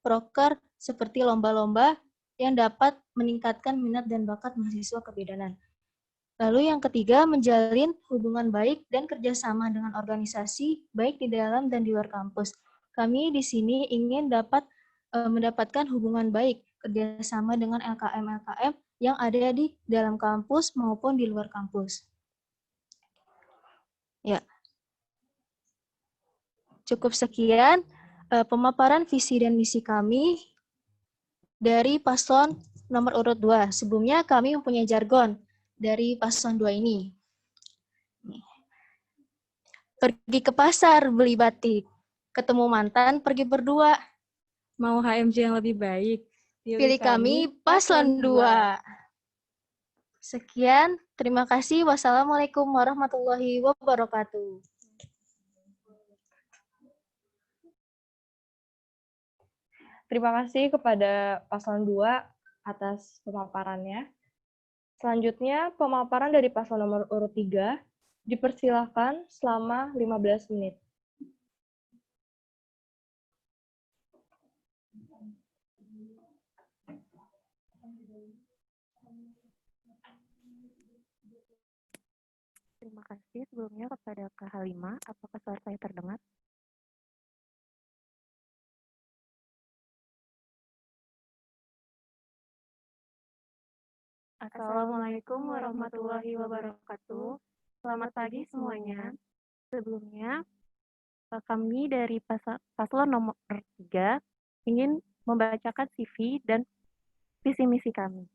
proker seperti lomba-lomba yang dapat meningkatkan minat dan bakat mahasiswa kebidanan. Lalu yang ketiga, menjalin hubungan baik dan kerjasama dengan organisasi, baik di dalam dan di luar kampus. Kami di sini ingin dapat mendapatkan hubungan baik kerjasama dengan LKM-LKM yang ada di dalam kampus maupun di luar kampus. Ya, cukup sekian pemaparan visi dan misi kami dari paslon nomor urut 2. Sebelumnya kami mempunyai jargon dari paslon 2 ini. Pergi ke pasar beli batik, ketemu mantan pergi berdua. Mau HMJ yang lebih baik? Pilih kami paslon 2. Sekian, terima kasih. Wassalamualaikum warahmatullahi wabarakatuh. Terima kasih kepada paslon 2 atas pemaparannya. Selanjutnya, pemaparan dari paslon nomor urut 3 dipersilahkan selama 15 menit. Terima kasih sebelumnya kepada Kak Halimah. Apakah suara saya terdengar? Assalamualaikum warahmatullahi wabarakatuh. Selamat pagi semuanya. Sebelumnya, kami dari paslon nomor 3 ingin membacakan CV dan visi misi kami.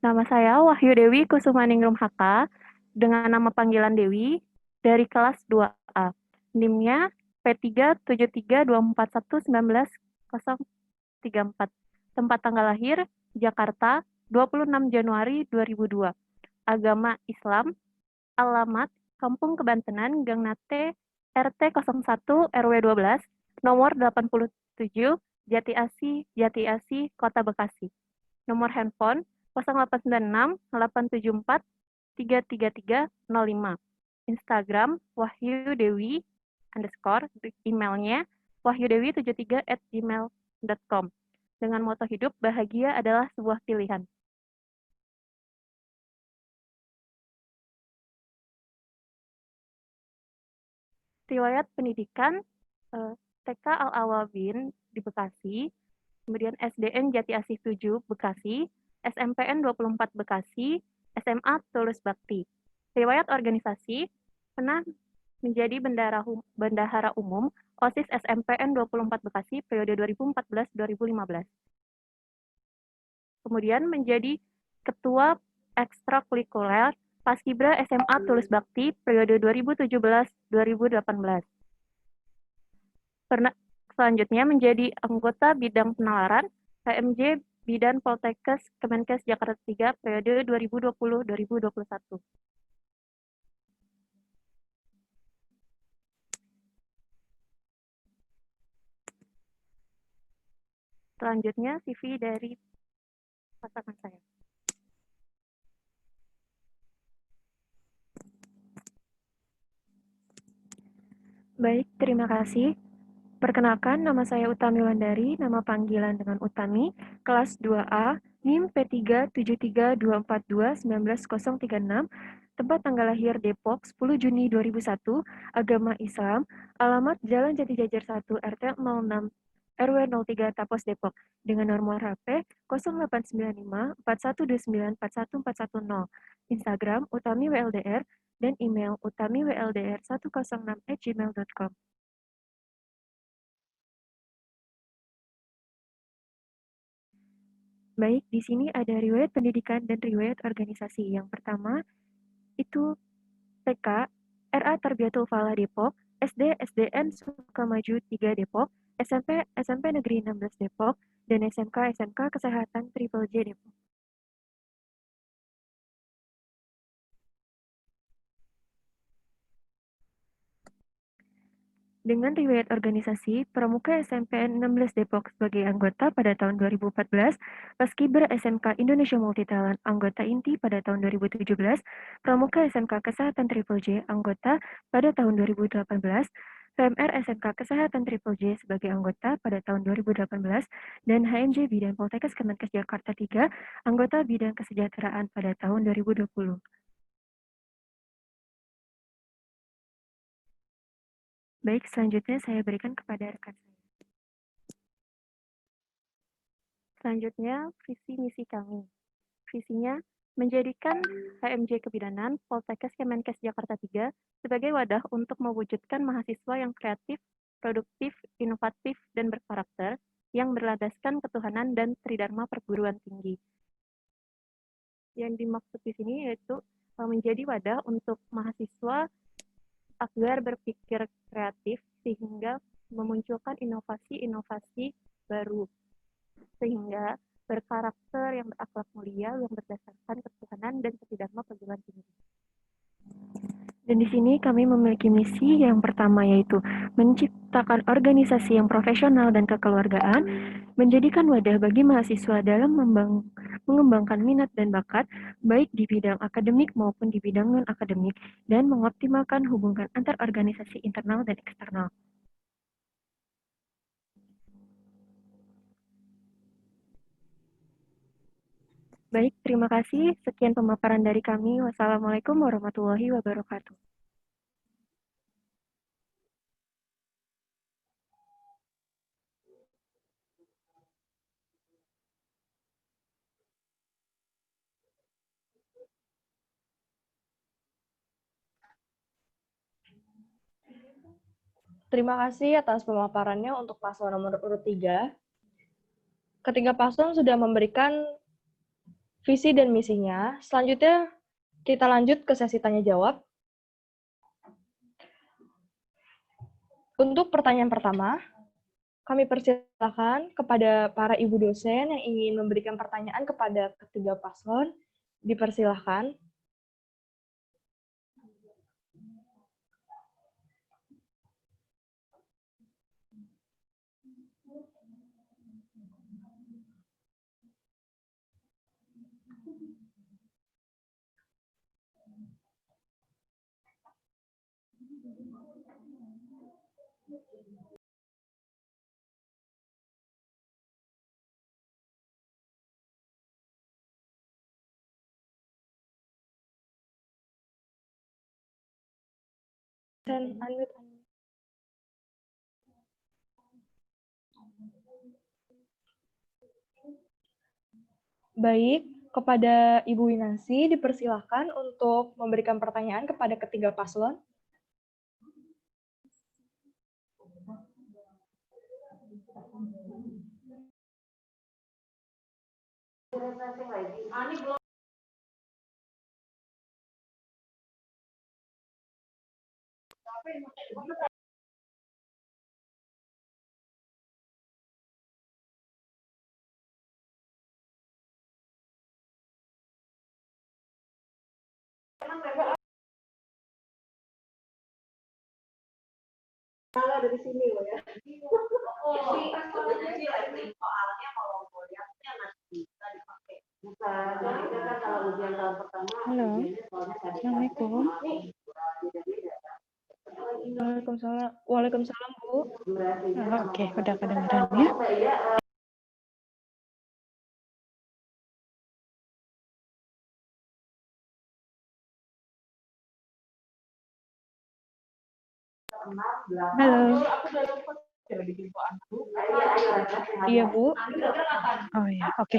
Nama saya Wahyu Dewi Kusumaningrum HK, dengan nama panggilan Dewi, dari kelas 2A. NIM-nya P37324191034. Tempat tanggal lahir, Jakarta, 26 Januari 2002. Agama Islam, alamat Kampung Kebantenan, Gang Nate, RT 01 RW 12, nomor 87, Jati Asi, Kota Bekasi. Nomor handphone 0896 874 33305. Instagram Wahyu Dewi _ emailnya wahyudewi73@gmail.com. Dengan moto hidup, bahagia adalah sebuah pilihan. Riwayat pendidikan TK Al-Awabin di Bekasi, kemudian SDN Jati Asih 7 Bekasi, SMPN 24 Bekasi, SMA Tulus Bakti. Riwayat organisasi, pernah menjadi bendahara umum OSIS SMPN 24 Bekasi periode 2014-2015. Kemudian menjadi ketua ekstrakurikuler Paskibra SMA Tulus Bakti periode 2017-2018. Selanjutnya menjadi anggota bidang penalaran HMJ Bidan Poltekkes Kemenkes Jakarta 3 periode 2020-2021. Selanjutnya CV dari pasangan saya. Baik, terima kasih. Perkenalkan, nama saya Utami Wandari, nama panggilan dengan Utami, kelas 2A, NIM P37324219036, tempat tanggal lahir Depok, 10 Juni 2001, agama Islam, alamat Jalan Jati Jajar 1, RT 06, RW 03, Tapos, Depok, dengan nomor HP 0895 4129 41410, Instagram Utami WLDR, dan email utamiwldr106@gmail.com. Baik, di sini ada riwayat pendidikan dan riwayat organisasi. Yang pertama, itu TK, RA Tarbiyatul Falah Depok, SD, SDN Sukamaju 3 Depok, SMP, SMP Negeri 16 Depok, dan SMK, SMK Kesehatan Triple J Depok. Dengan riwayat organisasi, Pramuka SMPN 16 Depok sebagai anggota pada tahun 2014, Paskibra SMK Indonesia Multitalent anggota inti pada tahun 2017, Pramuka SMK Kesehatan Triple J anggota pada tahun 2018, VMR SMK Kesehatan Triple J sebagai anggota pada tahun 2018, dan HMJ Bidang Poltekkes Kemenkes Jakarta 3, anggota Bidang Kesejahteraan pada tahun 2020. Baik, selanjutnya saya berikan kepada rekan saya. Selanjutnya, visi misi kami. Visinya, menjadikan HMJ Kebidanan Poltekkes Kemenkes Jakarta 3 sebagai wadah untuk mewujudkan mahasiswa yang kreatif, produktif, inovatif, dan berkarakter yang berlandaskan ketuhanan dan tridharma perguruan tinggi. Yang dimaksud di sini yaitu menjadi wadah untuk mahasiswa agar berpikir kreatif sehingga memunculkan inovasi-inovasi baru, sehingga berkarakter yang berakhlak mulia yang berdasarkan ketuhanan dan tridharma perguruan tinggi. Dan di sini kami memiliki misi yang pertama yaitu menciptakan organisasi yang profesional dan kekeluargaan, menjadikan wadah bagi mahasiswa dalam mengembangkan minat dan bakat, baik di bidang akademik maupun di bidang non-akademik, dan mengoptimalkan hubungan antar organisasi internal dan eksternal. Baik, terima kasih. Sekian pemaparan dari kami. Wassalamualaikum warahmatullahi wabarakatuh. Terima kasih atas pemaparannya untuk paslon nomor urut 3. Ketiga paslon sudah memberikan visi dan misinya. Selanjutnya kita lanjut ke sesi tanya jawab. Untuk pertanyaan pertama, kami persilakan kepada para ibu dosen yang ingin memberikan pertanyaan kepada ketiga paslon, dipersilahkan. Dan unmute. Baik, kepada Ibu Winansi dipersilahkan untuk memberikan pertanyaan kepada ketiga paslon. Dari sini loh ya. Halo, Assalamualaikum. Waalaikumsalam, Bu. Oke, udah kedengeran ya. Halo. Iya, Bu. Oh ya, oke.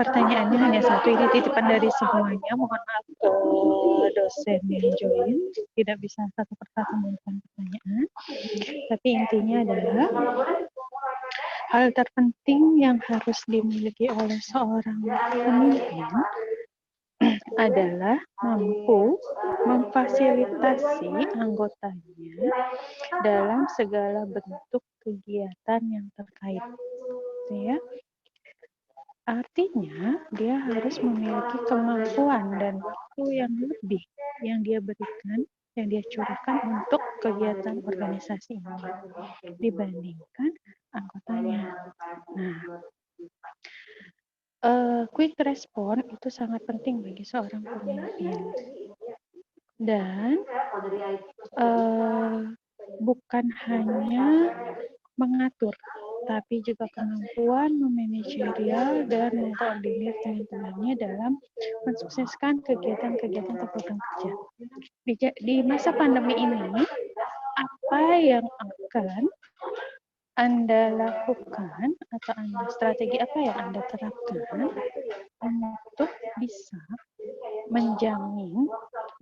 Pertanyaannya hanya satu, ini titipan dari semuanya. Mohon maaf ke dosen yang join, tidak bisa satu persatu memberikan pertanyaan. Tapi intinya adalah hal terpenting yang harus dimiliki oleh seorang pemimpin adalah mampu memfasilitasi anggotanya dalam segala bentuk kegiatan yang terkait, ya. Artinya dia harus memiliki kemampuan dan waktu yang lebih yang dia berikan, yang dia curahkan untuk kegiatan organisasi ini dibandingkan anggotanya. Nah, quick respon itu sangat penting bagi seorang pemimpin, dan bukan hanya mengatur, tapi juga kemampuan memanajerial dan mengkoordinir teman-temannya dalam mensukseskan kegiatan-kegiatan atau program kerja. Di masa pandemi ini, apa yang akan Anda lakukan atau strategi apa yang Anda terapkan untuk bisa menjamin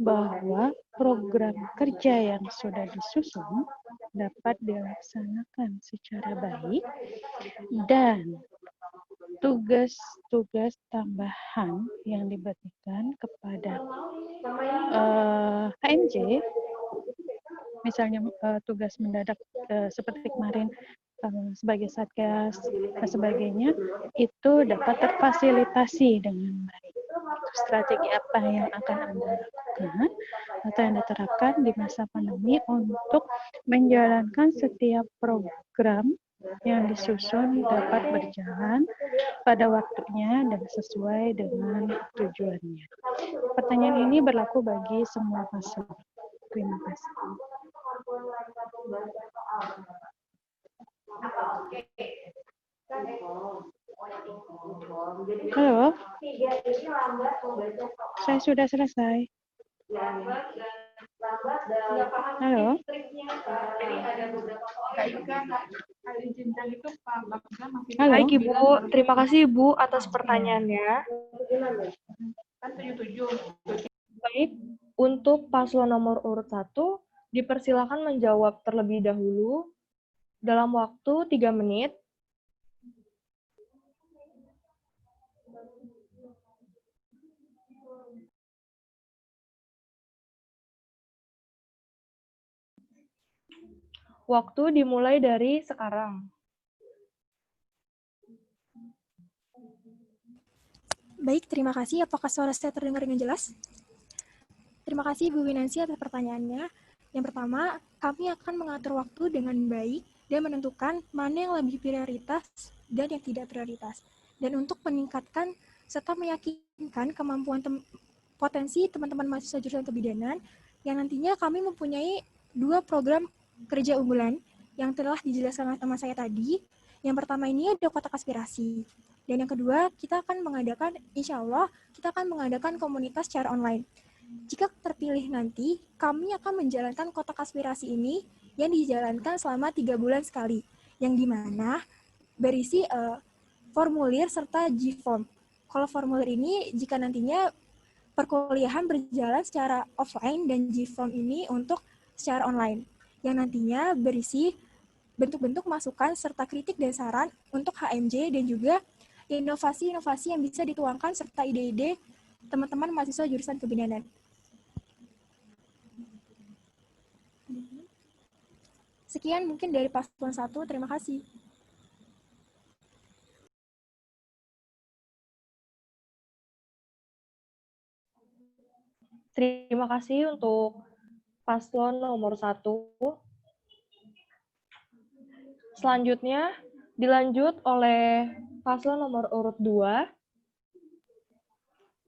bahwa program kerja yang sudah disusun dapat dilaksanakan secara baik dan tugas-tugas tambahan yang diberikan kepada HMJ, misalnya tugas mendadak seperti kemarin sebagai satgas dan sebagainya, itu dapat terfasilitasi dengan baik. Strategi apa yang akan Anda lakukan atau yang diterapkan di masa pandemi untuk menjalankan setiap program yang disusun dapat berjalan pada waktunya dan sesuai dengan tujuannya. Pertanyaan ini berlaku bagi semua paslon. Terima kasih. Halo, saya sudah selesai. Halo. Halo. Baik Ibu, terima kasih Ibu atas pertanyaannya. Baik, untuk paslon nomor urut 1, dipersilakan menjawab terlebih dahulu dalam waktu 3 menit. Waktu dimulai dari sekarang. Baik, terima kasih. Apakah suara saya terdengar dengan jelas? Terima kasih Bu Winansi atas pertanyaannya. Yang pertama, kami akan mengatur waktu dengan baik dan menentukan mana yang lebih prioritas dan yang tidak prioritas. Dan untuk meningkatkan serta meyakinkan kemampuan potensi teman-teman mahasiswa jurusan kebidanan, yang nantinya kami mempunyai 2 program kerja unggulan yang telah dijelaskan sama saya tadi. Yang pertama ini ada kotak aspirasi. Dan yang kedua, kita akan mengadakan, insya Allah, kita akan mengadakan komunitas secara online. Jika terpilih nanti, kami akan menjalankan kotak aspirasi ini yang dijalankan selama 3 bulan sekali, yang dimana berisi formulir serta G-form. Kalau formulir ini, jika nantinya perkuliahan berjalan secara offline dan G-form ini untuk secara online, yang nantinya berisi bentuk-bentuk masukan serta kritik dan saran untuk HMJ dan juga inovasi-inovasi yang bisa dituangkan serta ide-ide teman-teman mahasiswa jurusan kebidanan. Sekian mungkin dari paslon 1, terima kasih. Terima kasih untuk paslon nomor 1. Selanjutnya dilanjut oleh paslon nomor urut 2.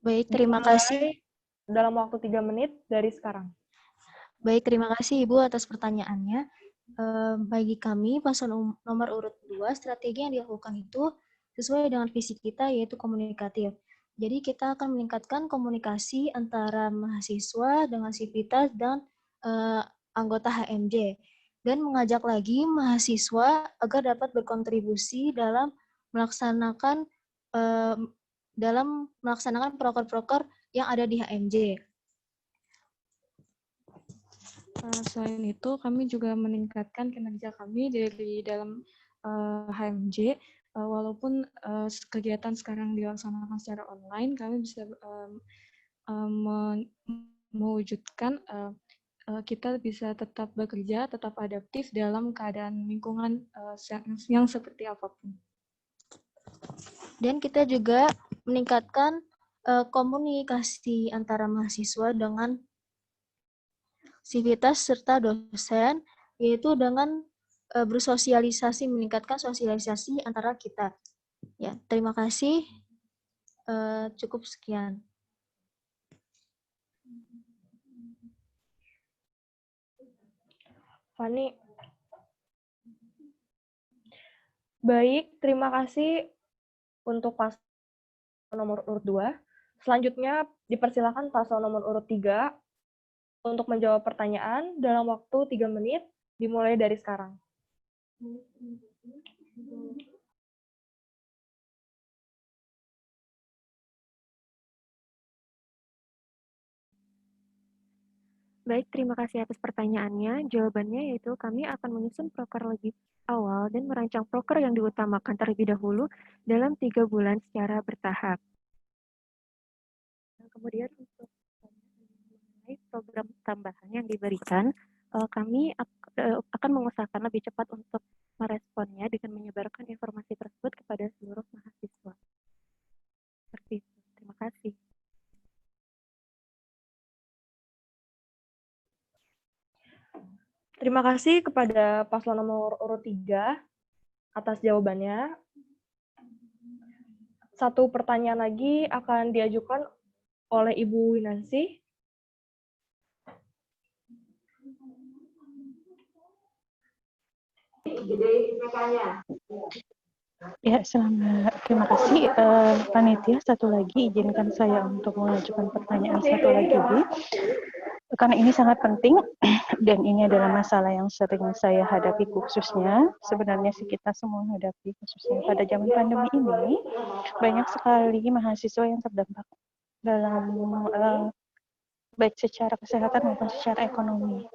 Baik, terima kasih. Dalam waktu 3 menit dari sekarang. Baik, terima kasih Ibu atas pertanyaannya. Bagi kami, paslon nomor urut 2, strategi yang dilakukan itu sesuai dengan visi kita, yaitu komunikatif. Jadi kita akan meningkatkan komunikasi antara mahasiswa dengan sivitas dan anggota HMJ. Dan mengajak lagi mahasiswa agar dapat berkontribusi dalam melaksanakan proker-proker yang ada di HMJ. Selain itu, kami juga meningkatkan kinerja kami dari dalam HMJ. Walaupun kegiatan sekarang dilaksanakan secara online, kami bisa mewujudkan kita bisa tetap bekerja, tetap adaptif dalam keadaan lingkungan yang seperti apapun. Dan kita juga meningkatkan komunikasi antara mahasiswa dengan sivitas serta dosen, yaitu dengan bersosialisasi, meningkatkan sosialisasi antara kita. Ya, terima kasih. Cukup sekian. Fani, Baik, terima kasih untuk paslon nomor urut 2. Selanjutnya dipersilakan paslon nomor urut 3 untuk menjawab pertanyaan dalam waktu 3 menit, dimulai dari sekarang. Baik, terima kasih atas pertanyaannya. Jawabannya yaitu kami akan menyusun proker lebih awal dan merancang proker yang diutamakan terlebih dahulu dalam 3 bulan secara bertahap. Kemudian untuk mengenai program tambahan yang diberikan, kami akan mengusahakan lebih cepat untuk meresponnya dengan menyebarkan informasi tersebut kepada seluruh mahasiswa. Seperti itu. Terima kasih. Terima kasih kepada paslon nomor urut 3 atas jawabannya. Satu pertanyaan lagi akan diajukan oleh Ibu Winansi. Ya, terima kasih panitia. Satu lagi izinkan saya untuk mengajukan pertanyaan satu lagi, karena ini sangat penting dan ini adalah masalah yang sering saya hadapi khususnya. Sebenarnya sih kita semua hadapi khususnya pada zaman pandemi ini, banyak sekali mahasiswa yang terdampak dalam baik secara kesehatan maupun secara ekonomi.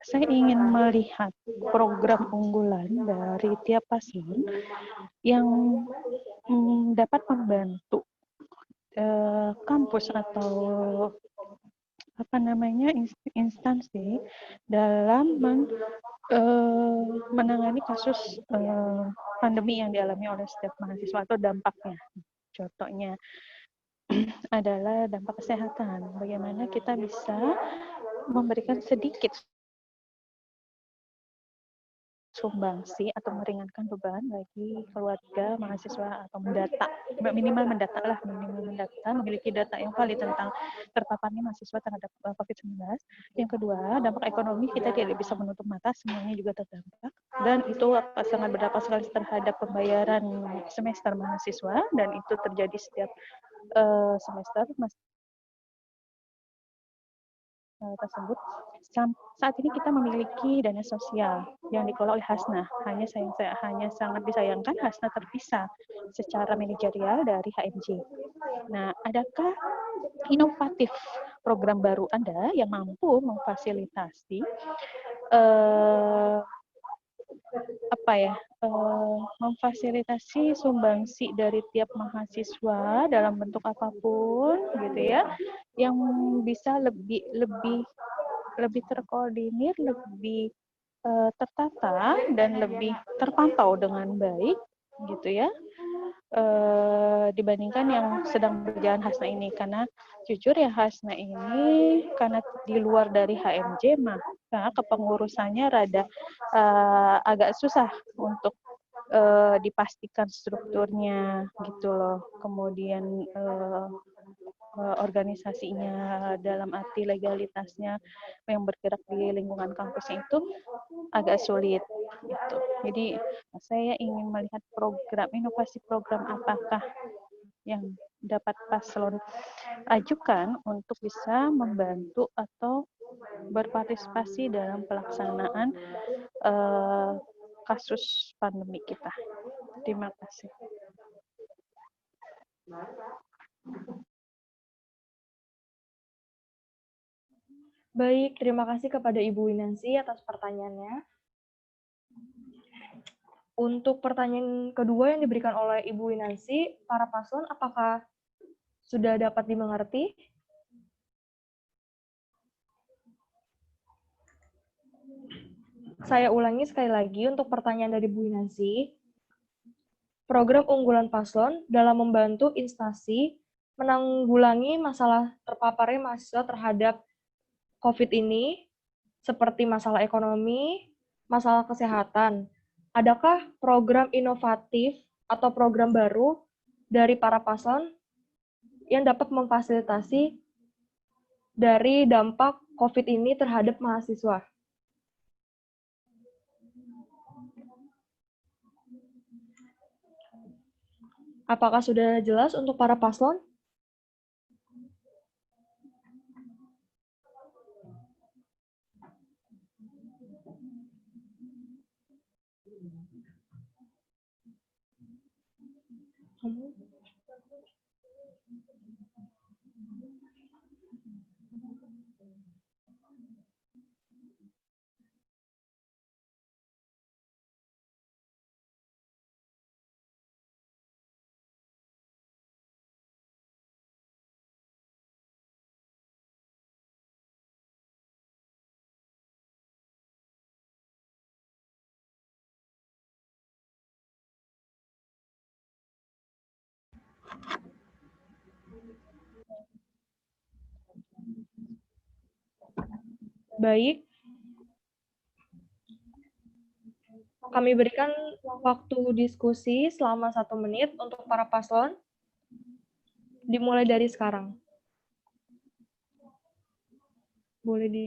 Saya ingin melihat program unggulan dari tiap paslon yang dapat membantu kampus atau instansi dalam menangani kasus pandemi yang dialami oleh setiap mahasiswa atau dampaknya. Contohnya adalah dampak kesehatan. Bagaimana kita bisa memberikan sedikit sumbangsi atau meringankan beban bagi keluarga mahasiswa atau minimal mendata, memiliki data yang valid tentang terpaparnya mahasiswa terhadap COVID-19. Yang kedua, dampak ekonomi kita tidak bisa menutup mata, semuanya juga terdampak, dan itu sangat berdampak sekali terhadap pembayaran semester mahasiswa, dan itu terjadi setiap semester tersebut. Saat ini kita memiliki dana sosial yang dikelola oleh Hasna. Hanya sangat disayangkan Hasna terpisah secara manajerial dari HMJ. Nah, adakah inovatif program baru Anda yang mampu memfasilitasi memfasilitasi sumbangsi dari tiap mahasiswa dalam bentuk apapun, gitu ya, yang bisa lebih terkoordinir, lebih tertata dan lebih terpantau dengan baik, gitu ya, dibandingkan yang sedang berjalan Hasna ini. Karena jujur ya, Hasna ini karena di luar dari HMJ, maka kepengurusannya rada agak susah untuk dipastikan strukturnya, gitu loh. Kemudian organisasinya dalam arti legalitasnya yang bergerak di lingkungan kampusnya itu agak sulit, gitu. Jadi saya ingin melihat inovasi program apakah yang dapat paslon ajukan untuk bisa membantu atau berpartisipasi dalam pelaksanaan kasus pandemi kita. Terima kasih. Baik, terima kasih kepada Ibu Winansi atas pertanyaannya. Untuk pertanyaan kedua yang diberikan oleh Ibu Winansi, para paslon apakah sudah dapat dimengerti? Saya ulangi sekali lagi untuk pertanyaan dari Bu Winansi. Program unggulan paslon dalam membantu instansi menanggulangi masalah terpaparnya mahasiswa terhadap COVID ini, seperti masalah ekonomi, masalah kesehatan. Adakah program inovatif atau program baru dari para paslon yang dapat memfasilitasi dari dampak COVID ini terhadap mahasiswa? Apakah sudah jelas untuk para paslon? Baik. Kami berikan waktu diskusi selama 1 menit untuk para paslon. Dimulai dari sekarang. Boleh di...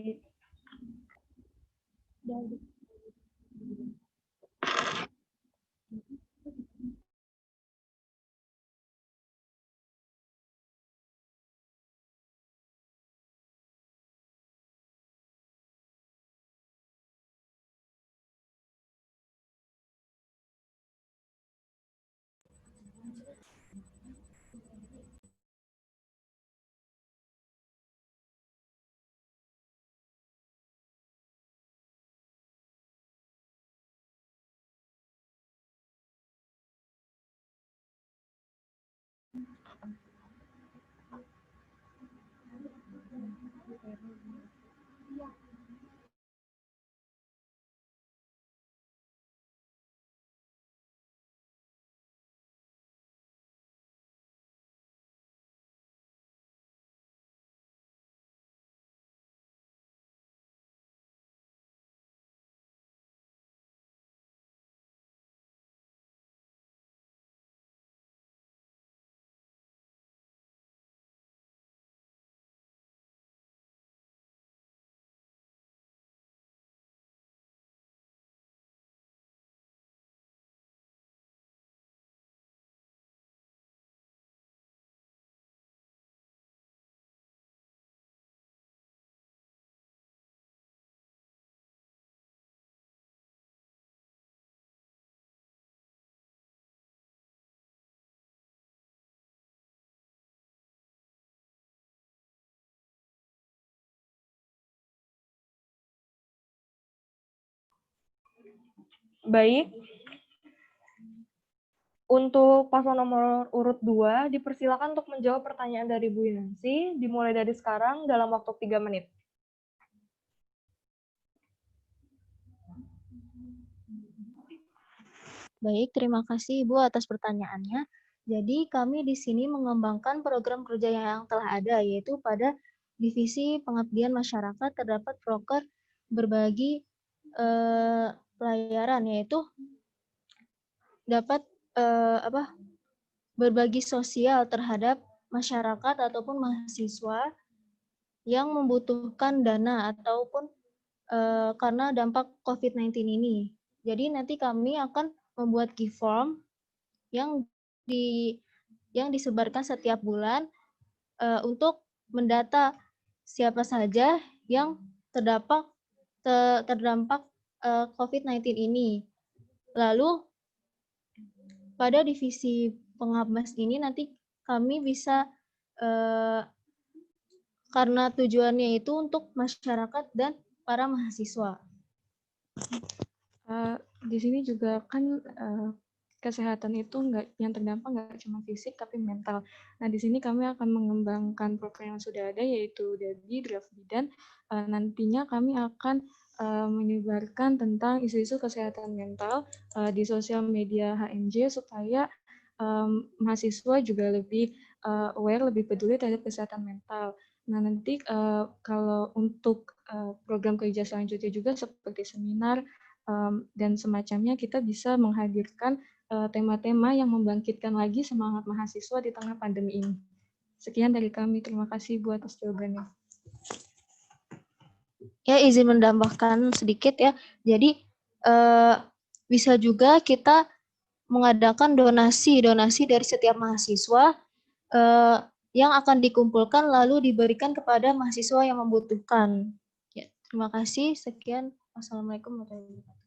Baik. Untuk paslon nomor urut 2, dipersilakan untuk menjawab pertanyaan dari Bu Yansi, dimulai dari sekarang dalam waktu 3 menit. Baik, terima kasih Ibu atas pertanyaannya. Jadi kami di sini mengembangkan program kerja yang telah ada, yaitu pada Divisi Pengabdian Masyarakat terdapat proker berbagi pelayaran, yaitu dapat berbagi sosial terhadap masyarakat ataupun mahasiswa yang membutuhkan dana ataupun karena dampak COVID-19 ini. Jadi nanti kami akan membuat gift form yang disebarkan setiap bulan untuk mendata siapa saja yang terdampak COVID-19 ini. Lalu pada divisi pengabmas ini nanti kami bisa karena tujuannya itu untuk masyarakat dan para mahasiswa. Di sini juga kan kesehatan itu yang terdampak nggak cuma fisik tapi mental. Nah di sini kami akan mengembangkan program yang sudah ada yaitu DABI, Draft Bidan. Nantinya kami akan menyebarkan tentang isu-isu kesehatan mental di sosial media HMJ supaya mahasiswa juga lebih aware, lebih peduli terhadap kesehatan mental. Nah nanti kalau untuk program kerja selanjutnya juga seperti seminar dan semacamnya kita bisa menghadirkan tema-tema yang membangkitkan lagi semangat mahasiswa di tengah pandemi ini. Sekian dari kami. Terima kasih Bu atas jawabannya. Ya, izin menambahkan sedikit ya. Jadi bisa juga kita mengadakan donasi dari setiap mahasiswa yang akan dikumpulkan lalu diberikan kepada mahasiswa yang membutuhkan. Ya, terima kasih. Sekian. Wassalamualaikum warahmatullahi wabarakatuh.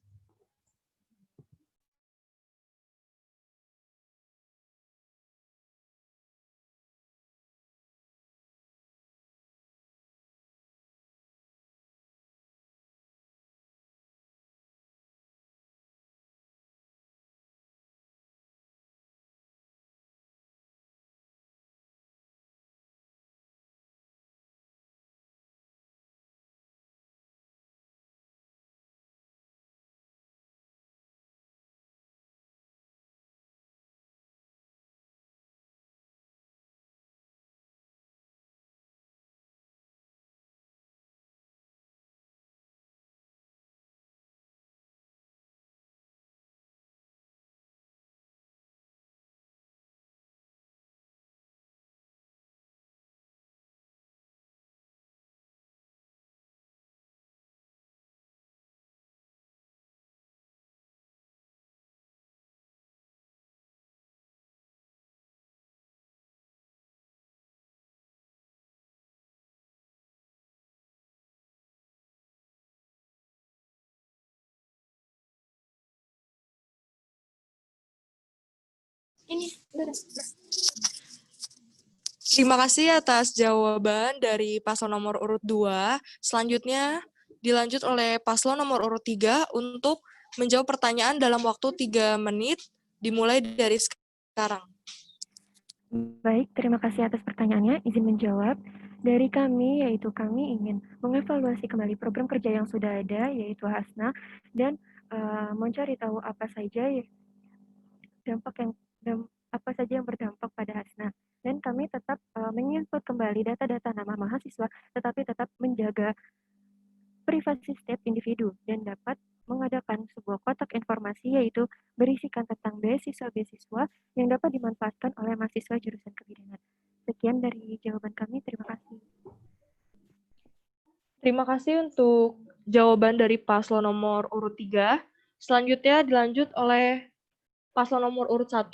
Terima kasih atas jawaban dari paslon nomor urut 2. Selanjutnya dilanjut oleh paslon nomor urut 3 untuk menjawab pertanyaan dalam waktu 3 menit, dimulai dari sekarang. Baik, terima kasih atas pertanyaannya. Izin menjawab. Dari kami, yaitu kami ingin mengevaluasi kembali program kerja yang sudah ada, yaitu Hasna, dan mencari tahu apa saja apa saja yang berdampak pada Hasna. Dan kami tetap menginput kembali data-data nama mahasiswa, tetapi tetap menjaga privasi setiap individu dan dapat mengadakan sebuah kotak informasi yaitu berisikan tentang beasiswa-beasiswa yang dapat dimanfaatkan oleh mahasiswa jurusan kebidanan. Sekian dari jawaban kami, terima kasih. Terima kasih untuk jawaban dari paslon nomor urut 3. Selanjutnya dilanjut oleh paslon nomor urut 1.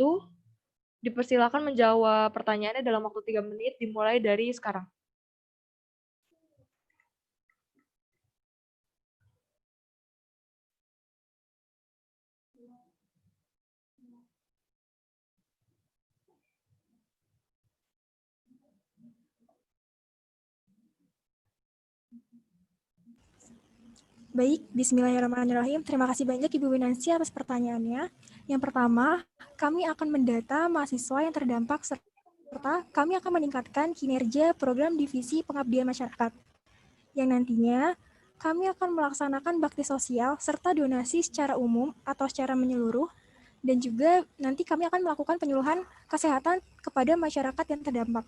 Dipersilakan menjawab pertanyaannya dalam waktu 3 menit, dimulai dari sekarang. Baik, bismillahirrahmanirrahim. Terima kasih banyak Ibu Winansi atas pertanyaannya. Yang pertama, kami akan mendata mahasiswa yang terdampak serta kami akan meningkatkan kinerja program divisi pengabdian masyarakat. Yang nantinya kami akan melaksanakan bakti sosial serta donasi secara umum atau secara menyeluruh, dan juga nanti kami akan melakukan penyuluhan kesehatan kepada masyarakat yang terdampak.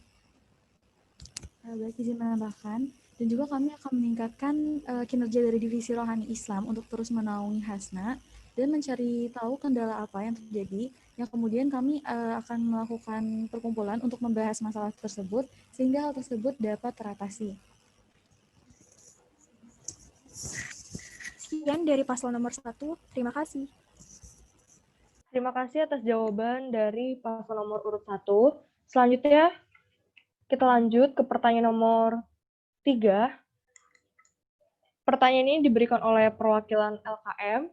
Baik, izin menambahkan, dan juga kami akan meningkatkan kinerja dari Divisi Rohani Islam untuk terus menaungi Hasna dan mencari tahu kendala apa yang terjadi, yang kemudian kami akan melakukan perkumpulan untuk membahas masalah tersebut sehingga hal tersebut dapat teratasi. Sekian dari paslon nomor 1, terima kasih. Terima kasih atas jawaban dari paslon nomor urut 1. Selanjutnya, kita lanjut ke pertanyaan nomor 3. Pertanyaan ini diberikan oleh perwakilan LKM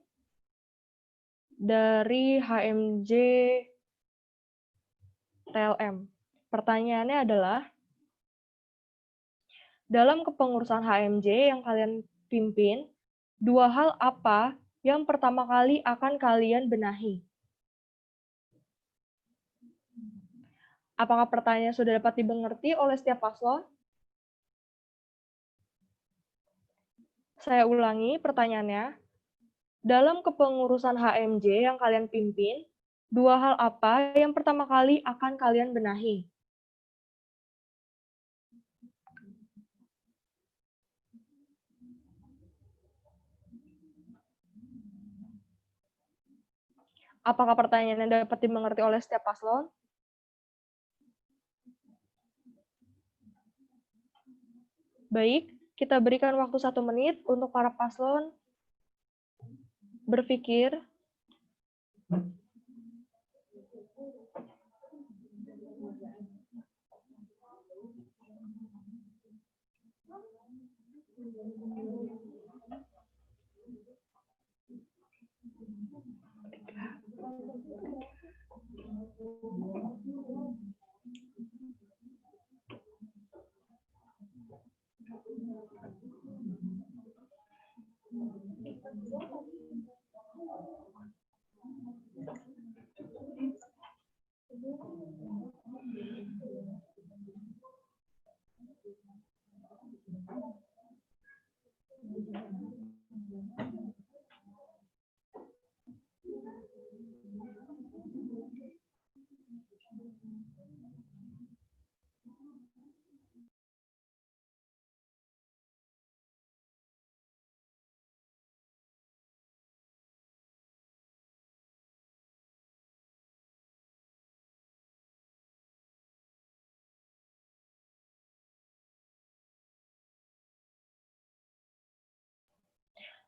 dari HMJ TLM. Pertanyaannya adalah, dalam kepengurusan HMJ yang kalian pimpin, 2 hal apa yang pertama kali akan kalian benahi? Apakah pertanyaan sudah dapat dimengerti oleh setiap paslon? Saya ulangi pertanyaannya. Dalam kepengurusan HMJ yang kalian pimpin, 2 hal apa yang pertama kali akan kalian benahi? Apakah pertanyaan yang dapat dimengerti oleh setiap paslon? Baik, kita berikan waktu 1 menit untuk para paslon berpikir.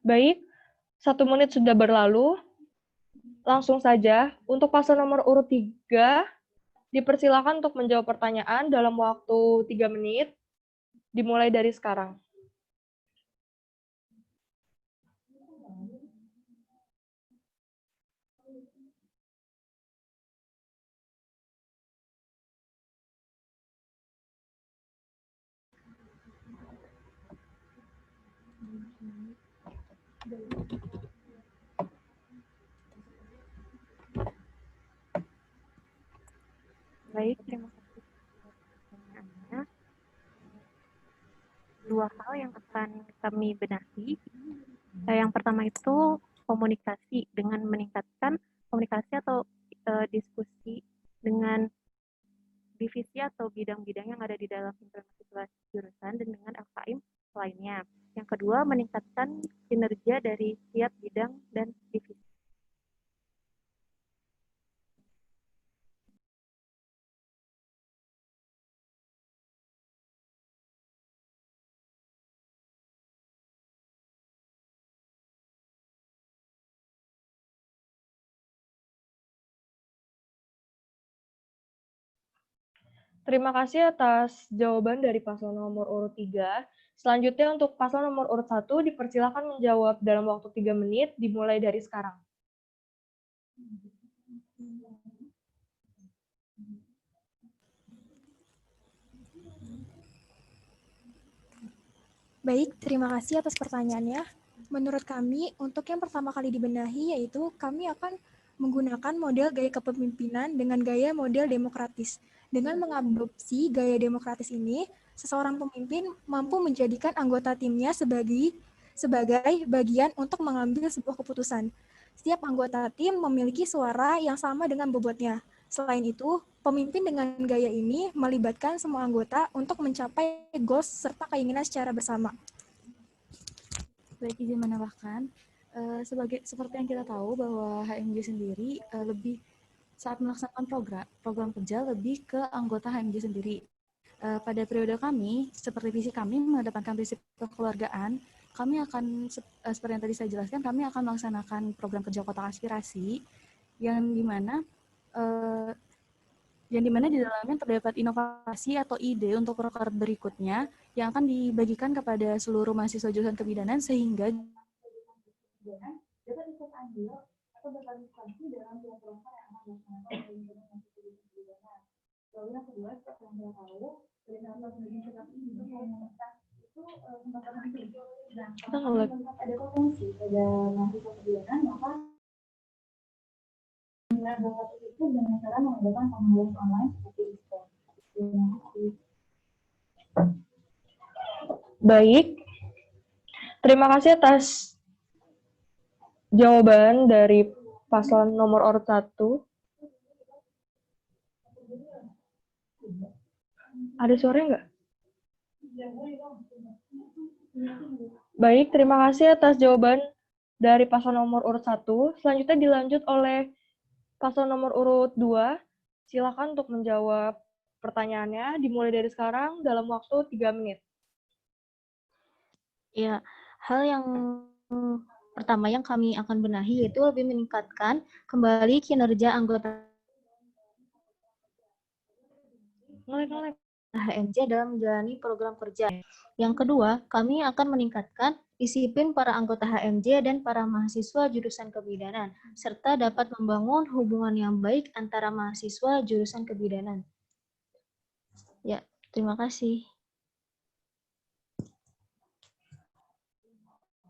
Baik, 1 menit sudah berlalu. Langsung saja, untuk paslon nomor urut 3, dipersilakan untuk menjawab pertanyaan dalam waktu 3 menit, dimulai dari sekarang. Baik, terima kasih pertanyaannya. Dua hal yang akan kami benahi. Yang pertama itu komunikasi, dengan meningkatkan komunikasi atau diskusi dengan divisi atau bidang-bidang yang ada di dalam implementasi jurusan dan dengan LKM lainnya. Yang kedua, meningkatkan kinerja dari setiap bidang dan divisi. Terima kasih atas jawaban dari paslon nomor urut 3. Selanjutnya untuk paslon nomor urut 1, dipersilakan menjawab dalam waktu 3 menit, dimulai dari sekarang. Baik, terima kasih atas pertanyaannya. Menurut kami, untuk yang pertama kali dibenahi yaitu kami akan menggunakan model gaya kepemimpinan dengan gaya model demokratis. Dengan mengadopsi gaya demokratis ini, seseorang pemimpin mampu menjadikan anggota timnya sebagai bagian untuk mengambil sebuah keputusan. Setiap anggota tim memiliki suara yang sama dengan bobotnya. Selain itu, pemimpin dengan gaya ini melibatkan semua anggota untuk mencapai goals serta keinginan secara bersama. Baik, izin menambahkan, seperti yang kita tahu bahwa HMJ sendiri lebih saat melaksanakan program kerja lebih ke anggota HMJ sendiri. Pada periode kami, seperti visi kami mengedepankan prinsip kekeluargaan, kami akan, seperti yang tadi saya jelaskan, kami akan melaksanakan program kerja kotak aspirasi yang dimana di dalamnya terdapat inovasi atau ide untuk proker berikutnya yang akan dibagikan kepada seluruh mahasiswa jurusan kebidanan sehingga dapat ikut andil atau berpartisipasi dalam program yang akan dilaksanakan oleh jurusan kebidanan. Lalu yang kedua, seperti yang kita tahu, berdasarkan bagian tetap ini itu sempat ada potensi pada mahasiswa kebidanan, maka itu dengan cara mengadakan pembelajaran online seperti itu. Baik, terima kasih atas jawaban dari paslon nomor urut 1. Ada suara nggak? Baik, terima kasih atas jawaban dari paslon nomor urut 1. Selanjutnya dilanjut oleh paslon nomor urut 2. Silakan untuk menjawab pertanyaannya, dimulai dari sekarang dalam waktu 3 menit. Ya, hal yang pertama yang kami akan benahi yaitu lebih meningkatkan kembali kinerja anggota. Ngelek. HMJ dalam menjalani program kerja. Yang kedua, kami akan meningkatkan disiplin para anggota HMJ dan para mahasiswa jurusan kebidanan, serta dapat membangun hubungan yang baik antara mahasiswa jurusan kebidanan. Ya, terima kasih.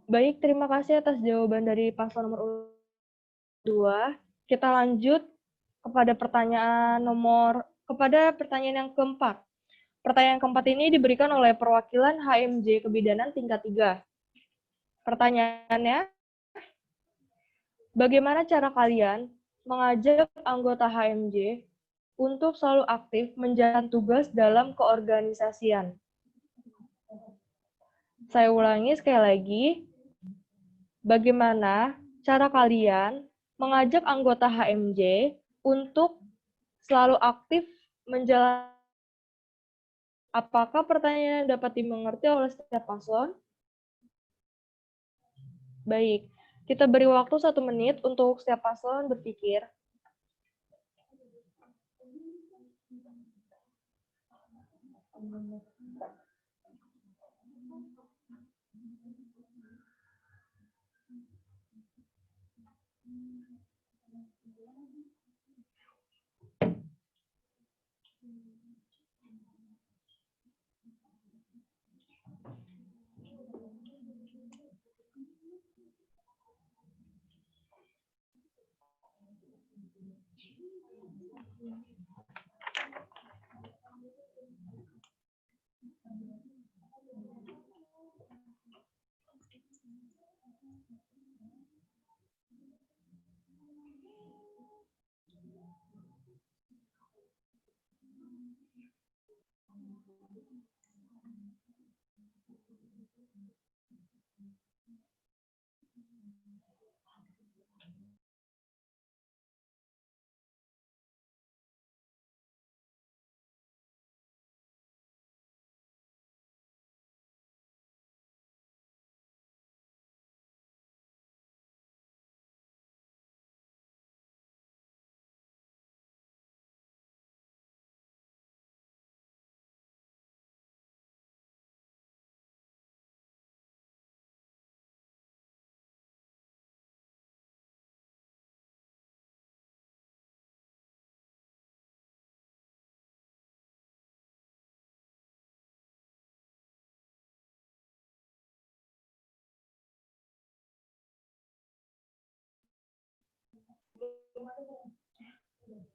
Baik, terima kasih atas jawaban dari paslon nomor 2. Kita lanjut kepada pertanyaan yang keempat. Pertanyaan keempat ini diberikan oleh perwakilan HMJ Kebidanan tingkat 3. Pertanyaannya, bagaimana cara kalian mengajak anggota HMJ untuk selalu aktif menjalankan tugas dalam keorganisasian? Saya ulangi sekali lagi, bagaimana cara kalian mengajak anggota HMJ untuk selalu aktif menjalankan. Apakah pertanyaan dapat dimengerti oleh setiap paslon? Baik, kita beri waktu 1 menit untuk setiap paslon berpikir.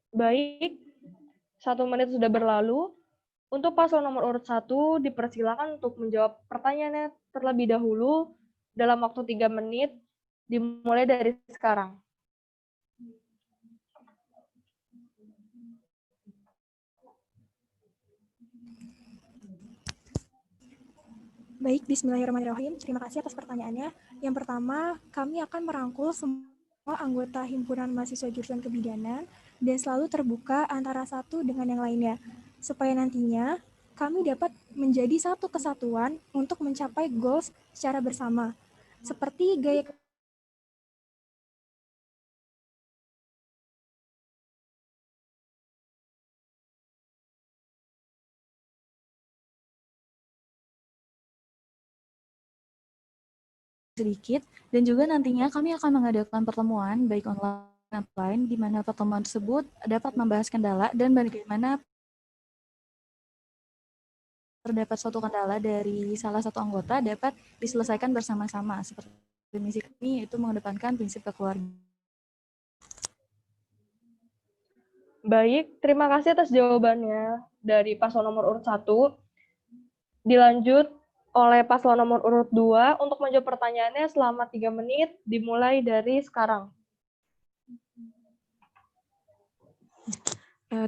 Baik, 1 menit sudah berlalu. Untuk paslon nomor urut 1, dipersilakan untuk menjawab pertanyaannya terlebih dahulu dalam waktu 3 menit, dimulai dari sekarang. Baik, bismillahirrahmanirrahim. Terima kasih atas pertanyaannya. Yang pertama, kami akan merangkul semua anggota himpunan mahasiswa jurusan kebidanan dan selalu terbuka antara satu dengan yang lainnya, supaya nantinya kami dapat menjadi satu kesatuan untuk mencapai goals secara bersama. Seperti gaya sedikit, dan juga nantinya kami akan mengadakan pertemuan baik online dan offline, di mana pertemuan tersebut dapat membahas kendala dan bagaimana terdapat suatu kendala dari salah satu anggota dapat diselesaikan bersama-sama. Seperti misi kami yaitu mengedepankan prinsip kekeluargaan. Baik, terima kasih atas jawabannya dari paslon nomor urut 1. Dilanjut oleh paslon nomor urut 2 untuk menjawab pertanyaannya selama 3 menit, dimulai dari sekarang.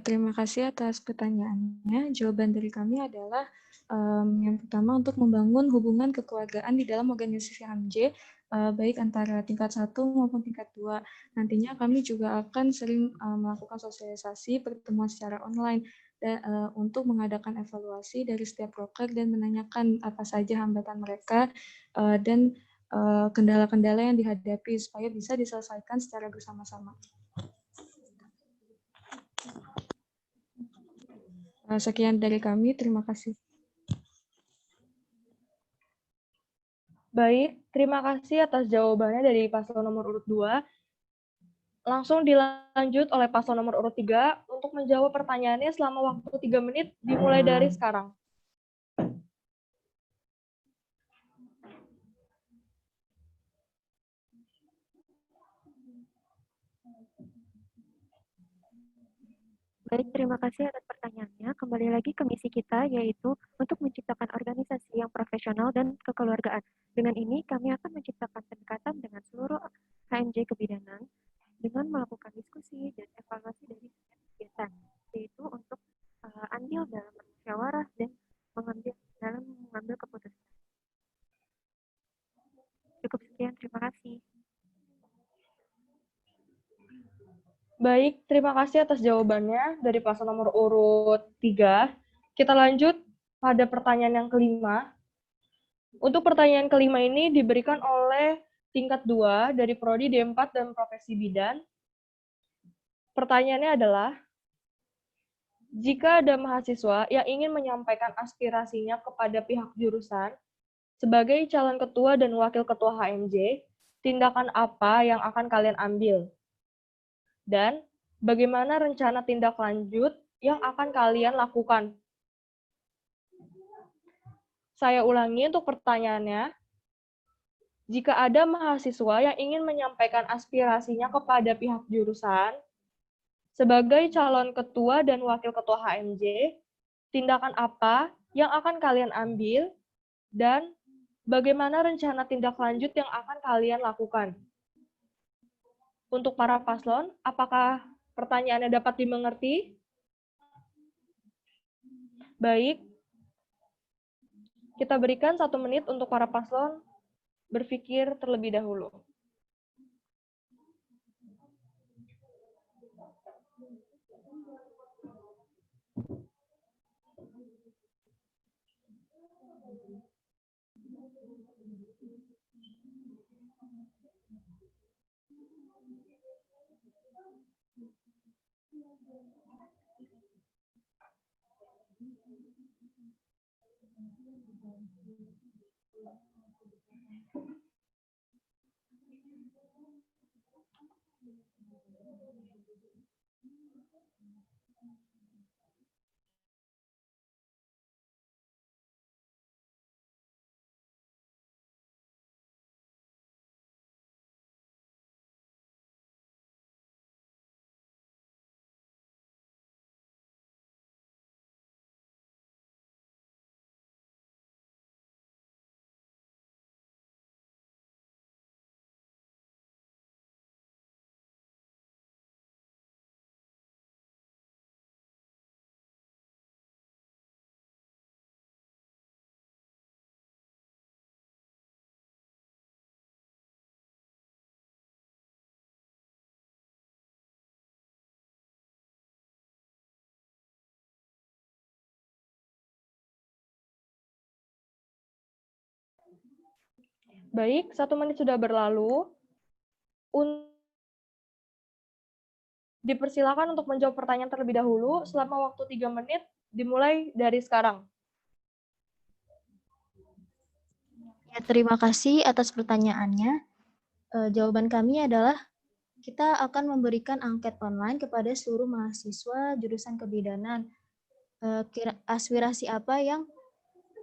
Terima kasih atas pertanyaannya. Jawaban dari kami adalah yang pertama untuk membangun hubungan kekeluargaan di dalam organisasi HMJ, baik antara tingkat 1 maupun tingkat 2. Nantinya kami juga akan sering melakukan sosialisasi pertemuan secara online untuk mengadakan evaluasi dari setiap proker dan menanyakan apa saja hambatan mereka dan kendala-kendala yang dihadapi supaya bisa diselesaikan secara bersama-sama. Sekian dari kami, terima kasih. Baik, terima kasih atas jawabannya dari paslon nomor urut 2. Langsung dilanjut oleh paslon nomor urut 3 untuk menjawab pertanyaannya selama waktu 3 menit dimulai dari sekarang. Baik, terima kasih atas pertanyaannya. Kembali lagi ke misi kita, yaitu untuk menciptakan organisasi yang profesional dan kekeluargaan. Dengan ini, kami akan menciptakan pendekatan dengan seluruh HMJ kebidanan dengan melakukan diskusi dan evaluasi dari kegiatan, yaitu untuk andil dalam bermusyawarah dan mengambil keputusan. Cukup sekian, terima kasih. Baik, terima kasih atas jawabannya dari paslon nomor urut 3. Kita lanjut pada pertanyaan yang kelima. Untuk pertanyaan kelima ini diberikan oleh tingkat 2 dari Prodi D4 dan Profesi Bidan. Pertanyaannya adalah, jika ada mahasiswa yang ingin menyampaikan aspirasinya kepada pihak jurusan sebagai calon ketua dan wakil ketua HMJ, tindakan apa yang akan kalian ambil? Dan bagaimana rencana tindak lanjut yang akan kalian lakukan? Saya ulangi untuk pertanyaannya. Jika ada mahasiswa yang ingin menyampaikan aspirasinya kepada pihak jurusan sebagai calon ketua dan wakil ketua HMJ, tindakan apa yang akan kalian ambil dan bagaimana rencana tindak lanjut yang akan kalian lakukan? Untuk para paslon, apakah pertanyaannya dapat dimengerti? Baik, kita berikan 1 menit untuk para paslon berpikir terlebih dahulu. Baik, 1 menit sudah berlalu. Dipersilakan untuk menjawab pertanyaan terlebih dahulu selama waktu 3 menit dimulai dari sekarang. Ya, terima kasih atas pertanyaannya. Jawaban kami adalah kita akan memberikan angket online kepada seluruh mahasiswa jurusan kebidanan. Aspirasi apa yang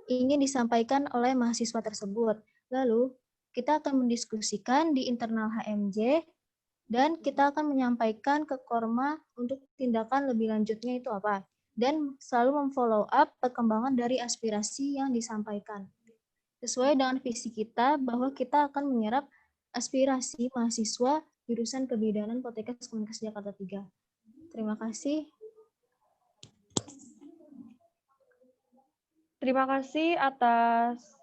ingin disampaikan oleh mahasiswa tersebut. Lalu, kita akan mendiskusikan di internal HMJ dan kita akan menyampaikan ke Korma untuk tindakan lebih lanjutnya itu apa. Dan selalu memfollow up perkembangan dari aspirasi yang disampaikan. Sesuai dengan visi kita bahwa kita akan menyerap aspirasi mahasiswa jurusan kebidanan Poltekkes Kemenkes Jakarta 3. Terima kasih. Terima kasih atas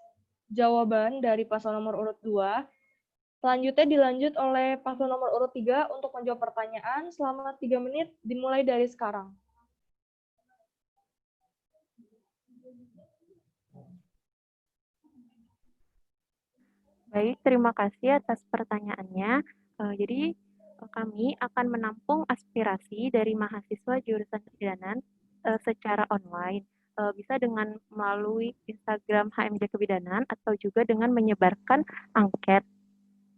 jawaban dari paslon nomor urut 2. Selanjutnya dilanjut oleh paslon nomor urut 3 untuk menjawab pertanyaan selama 3 menit dimulai dari sekarang. Baik, terima kasih atas pertanyaannya. Jadi, kami akan menampung aspirasi dari mahasiswa jurusan kebidanan secara online. Bisa dengan melalui Instagram HMJ Kebidanan atau juga dengan menyebarkan angket.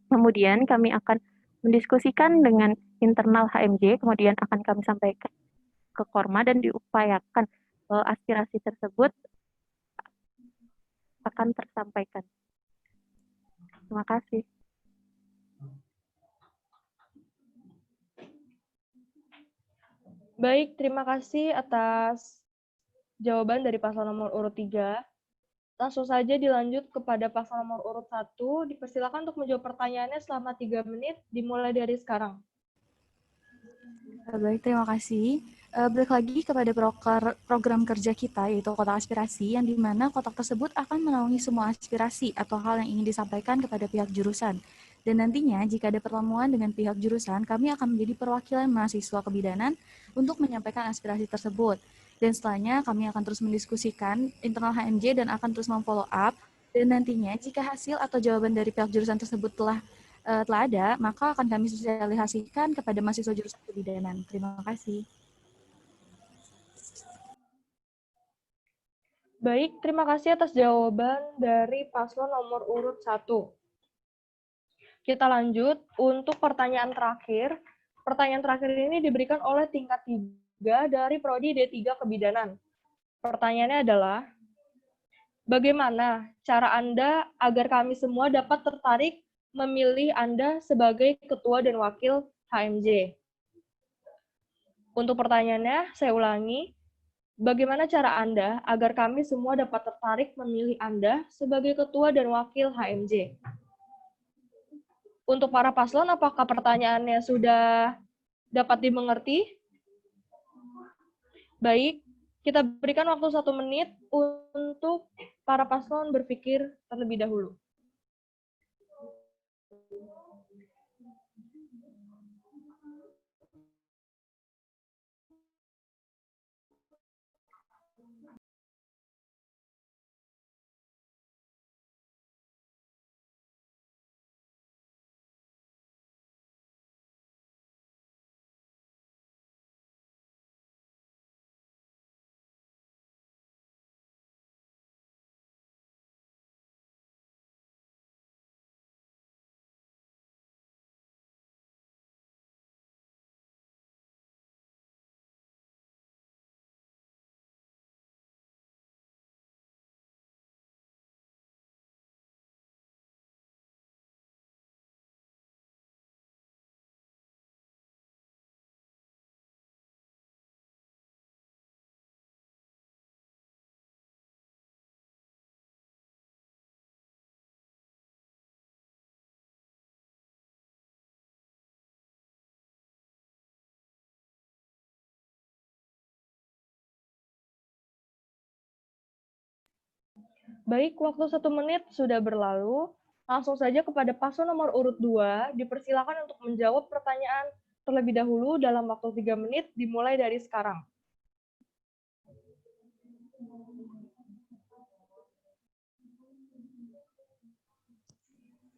Kemudian kami akan mendiskusikan dengan internal HMJ, kemudian akan kami sampaikan ke Korma dan diupayakan aspirasi tersebut akan tersampaikan. Terima kasih. Baik, terima kasih atas jawaban dari paslon nomor urut 3. Langsung saja dilanjut kepada paslon nomor urut 1. Dipersilakan untuk menjawab pertanyaannya selama 3 menit, dimulai dari sekarang. Baik, terima kasih. Balik lagi kepada program kerja kita, yaitu kotak aspirasi, yang dimana kotak tersebut akan menaungi semua aspirasi atau hal yang ingin disampaikan kepada pihak jurusan. Dan nantinya, jika ada pertemuan dengan pihak jurusan, kami akan menjadi perwakilan mahasiswa kebidanan untuk menyampaikan aspirasi tersebut. Dan setelahnya, kami akan terus mendiskusikan internal HMJ dan akan terus memfollow up. Dan nantinya, jika hasil atau jawaban dari pihak jurusan tersebut telah ada, maka akan kami sosialisasikan kepada mahasiswa jurusan kebidanan. Terima kasih. Baik, terima kasih atas jawaban dari paslon nomor urut 1. Kita lanjut untuk pertanyaan terakhir. Pertanyaan terakhir ini diberikan oleh tingkat 3 dari Prodi D3 Kebidanan. Pertanyaannya adalah, bagaimana cara Anda agar kami semua dapat tertarik memilih Anda sebagai ketua dan wakil HMJ? Untuk pertanyaannya, saya ulangi. Bagaimana cara Anda agar kami semua dapat tertarik memilih Anda sebagai ketua dan wakil HMJ? Untuk para paslon, apakah pertanyaannya sudah dapat dimengerti? Baik, kita berikan waktu 1 menit untuk para paslon berpikir terlebih dahulu. Baik, waktu 1 menit sudah berlalu. Langsung saja kepada paslon nomor urut 2, dipersilakan untuk menjawab pertanyaan terlebih dahulu dalam waktu 3 menit, dimulai dari sekarang.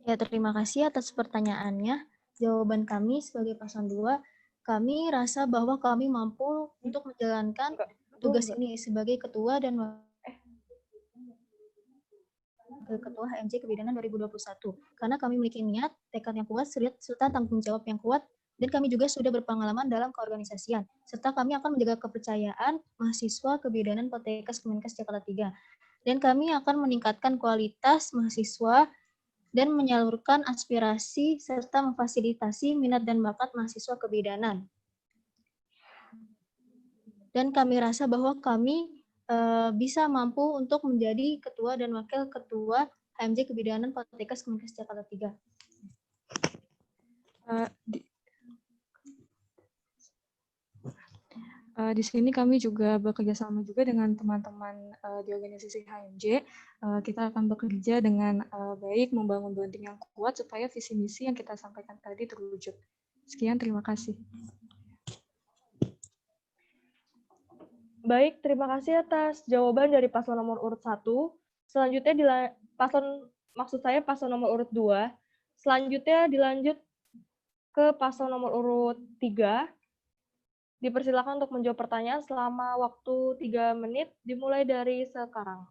Ya, terima kasih atas pertanyaannya. Jawaban kami sebagai paslon 2, kami rasa bahwa kami mampu untuk menjalankan tugas ini sebagai ketua dan Ketua HMJ Kebidanan 2021. Karena kami memiliki niat, tekad yang kuat, serta tanggung jawab yang kuat, dan kami juga sudah berpengalaman dalam keorganisasian, serta kami akan menjaga kepercayaan mahasiswa Kebidanan Poltekkes Kemenkes Jakarta 3. Dan kami akan meningkatkan kualitas mahasiswa dan menyalurkan aspirasi serta memfasilitasi minat dan bakat mahasiswa kebidanan. Dan kami rasa bahwa kami bisa mampu untuk menjadi ketua dan wakil ketua HMJ Kebidanan Poltekkes Kemenkes Jakarta 3. Di sini kami juga bekerja sama juga dengan teman-teman di organisasi HMJ. Kita akan bekerja dengan baik, membangun bonding yang kuat supaya visi misi yang kita sampaikan tadi terwujud. Sekian, terima kasih. Baik, terima kasih atas jawaban dari paslon nomor urut 1. Selanjutnya paslon nomor urut 2. Selanjutnya dilanjut ke paslon nomor urut 3. Dipersilakan untuk menjawab pertanyaan selama waktu 3 menit, dimulai dari sekarang.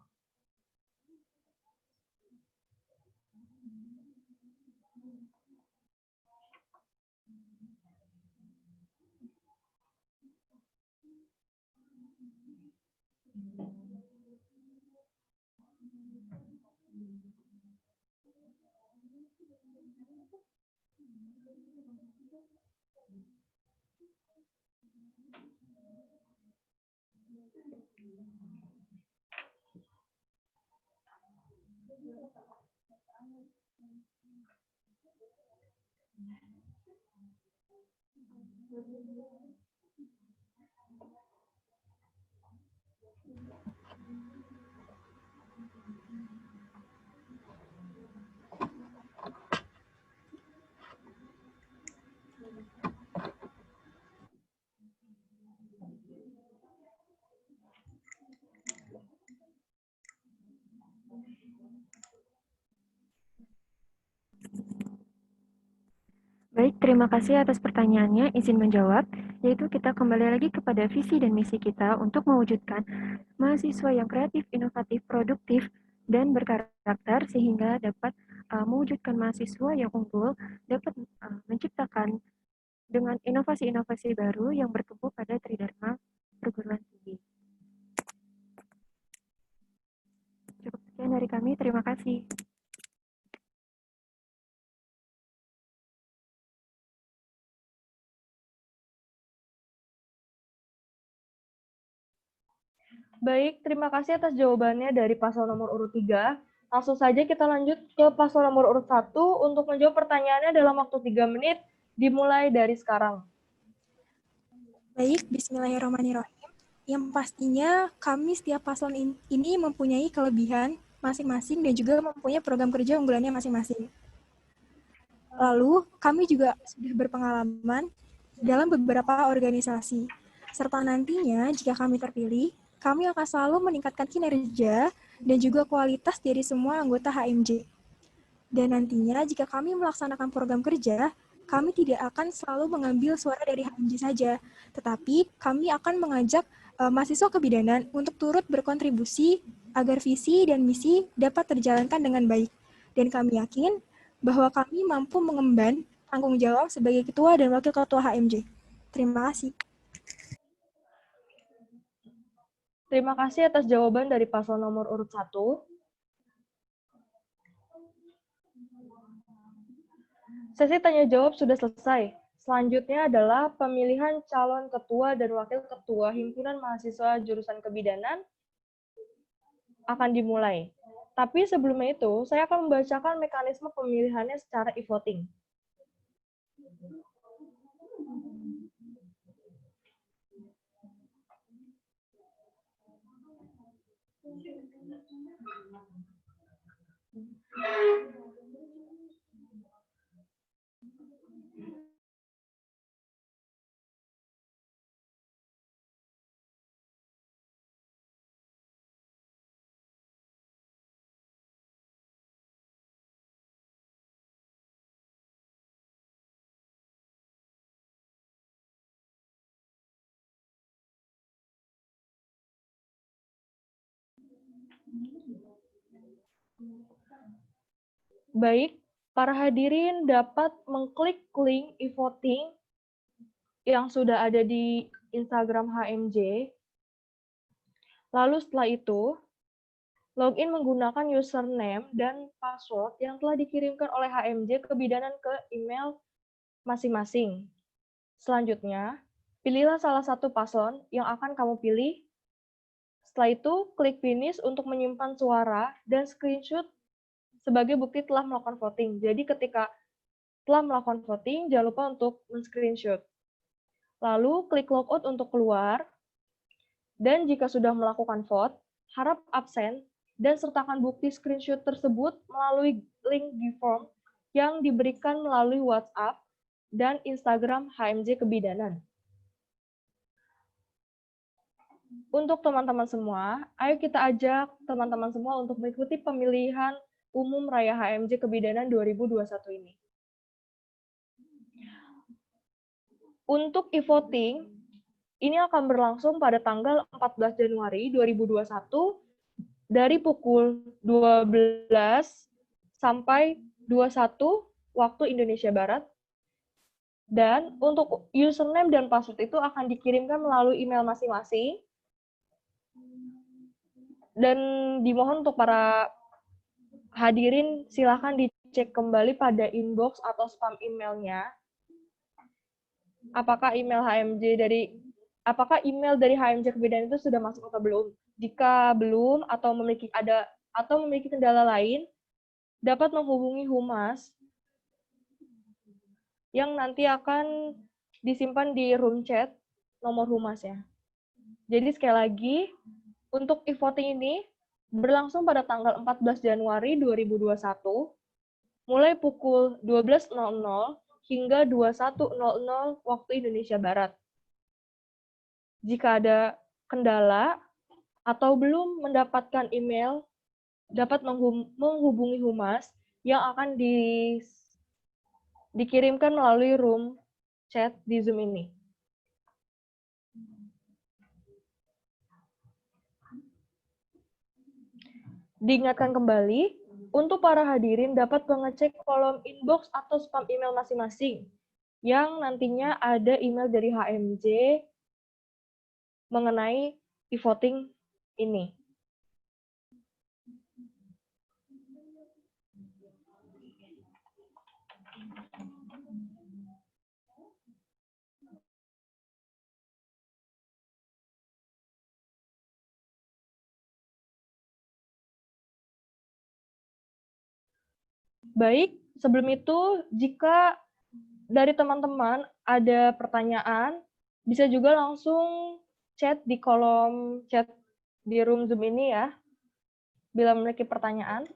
Baik, terima kasih atas pertanyaannya. Izin menjawab, yaitu kita kembali lagi kepada visi dan misi kita untuk mewujudkan mahasiswa yang kreatif, inovatif, produktif, dan berkarakter sehingga dapat mewujudkan mahasiswa yang unggul, dapat menciptakan dengan inovasi-inovasi baru yang bertumbuh pada Tridharma perguruan tinggi. Cukup sekian dari kami, terima kasih. Baik, terima kasih atas jawabannya dari paslon nomor urut 3. Langsung saja kita lanjut ke paslon nomor urut 1 untuk menjawab pertanyaannya dalam waktu 3 menit, dimulai dari sekarang. Baik, bismillahirrahmanirrahim. Yang pastinya kami setiap paslon ini mempunyai kelebihan masing-masing dan juga mempunyai program kerja unggulannya masing-masing. Lalu, kami juga sudah berpengalaman dalam beberapa organisasi. Serta nantinya, jika kami terpilih, kami akan selalu meningkatkan kinerja dan juga kualitas dari semua anggota HMJ. Dan nantinya, jika kami melaksanakan program kerja, kami tidak akan selalu mengambil suara dari HMJ saja, tetapi kami akan mengajak mahasiswa kebidanan untuk turut berkontribusi agar visi dan misi dapat terjalankan dengan baik. Dan kami yakin bahwa kami mampu mengemban tanggung jawab sebagai ketua dan wakil ketua HMJ. Terima kasih. Terima kasih atas jawaban dari paslon nomor urut 1. Sesi tanya jawab sudah selesai. Selanjutnya adalah pemilihan calon ketua dan wakil ketua Himpunan Mahasiswa Jurusan Kebidanan akan dimulai. Tapi sebelumnya itu, saya akan membacakan mekanisme pemilihannya secara e-voting. Baik, para hadirin dapat mengklik link e-voting yang sudah ada di Instagram HMJ. Lalu setelah itu, login menggunakan username dan password yang telah dikirimkan oleh HMJ Kebidanan ke email masing-masing. Selanjutnya, pilihlah salah satu paslon yang akan kamu pilih. Setelah itu, klik finish untuk menyimpan suara dan screenshot sebagai bukti telah melakukan voting. Jadi ketika telah melakukan voting, jangan lupa untuk men-screenshot. Lalu, klik logout untuk keluar. Dan jika sudah melakukan vote, harap absen dan sertakan bukti screenshot tersebut melalui link di form yang diberikan melalui WhatsApp dan Instagram HMJ Kebidanan. Untuk teman-teman semua, ayo kita ajak teman-teman semua untuk mengikuti pemilihan umum Raya HMJ Kebidanan 2021 ini. . Untuk e-voting, ini akan berlangsung pada tanggal 14 Januari 2021 dari pukul 12 sampai 21 waktu Indonesia Barat. Dan untuk username dan password itu akan dikirimkan melalui email masing-masing. Dan dimohon untuk para hadirin silakan dicek kembali pada inbox atau spam emailnya. Apakah email dari HMJ Kebidanan itu sudah masuk atau belum? Jika belum atau memiliki kendala lain, dapat menghubungi Humas yang nanti akan disimpan di room chat nomor Humas ya. Jadi sekali lagi, untuk e-voting ini berlangsung pada tanggal 14 Januari 2021, mulai pukul 12.00 hingga 21.00 waktu Indonesia Barat. Jika ada kendala atau belum mendapatkan email, dapat menghubungi Humas yang akan dikirimkan melalui room chat di Zoom ini. Diingatkan kembali, untuk para hadirin dapat mengecek kolom inbox atau spam email masing-masing, yang nantinya ada email dari HMJ mengenai e-voting ini. Baik, sebelum itu jika dari teman-teman ada pertanyaan, bisa juga langsung chat di kolom chat di room Zoom ini ya, bila memiliki pertanyaan.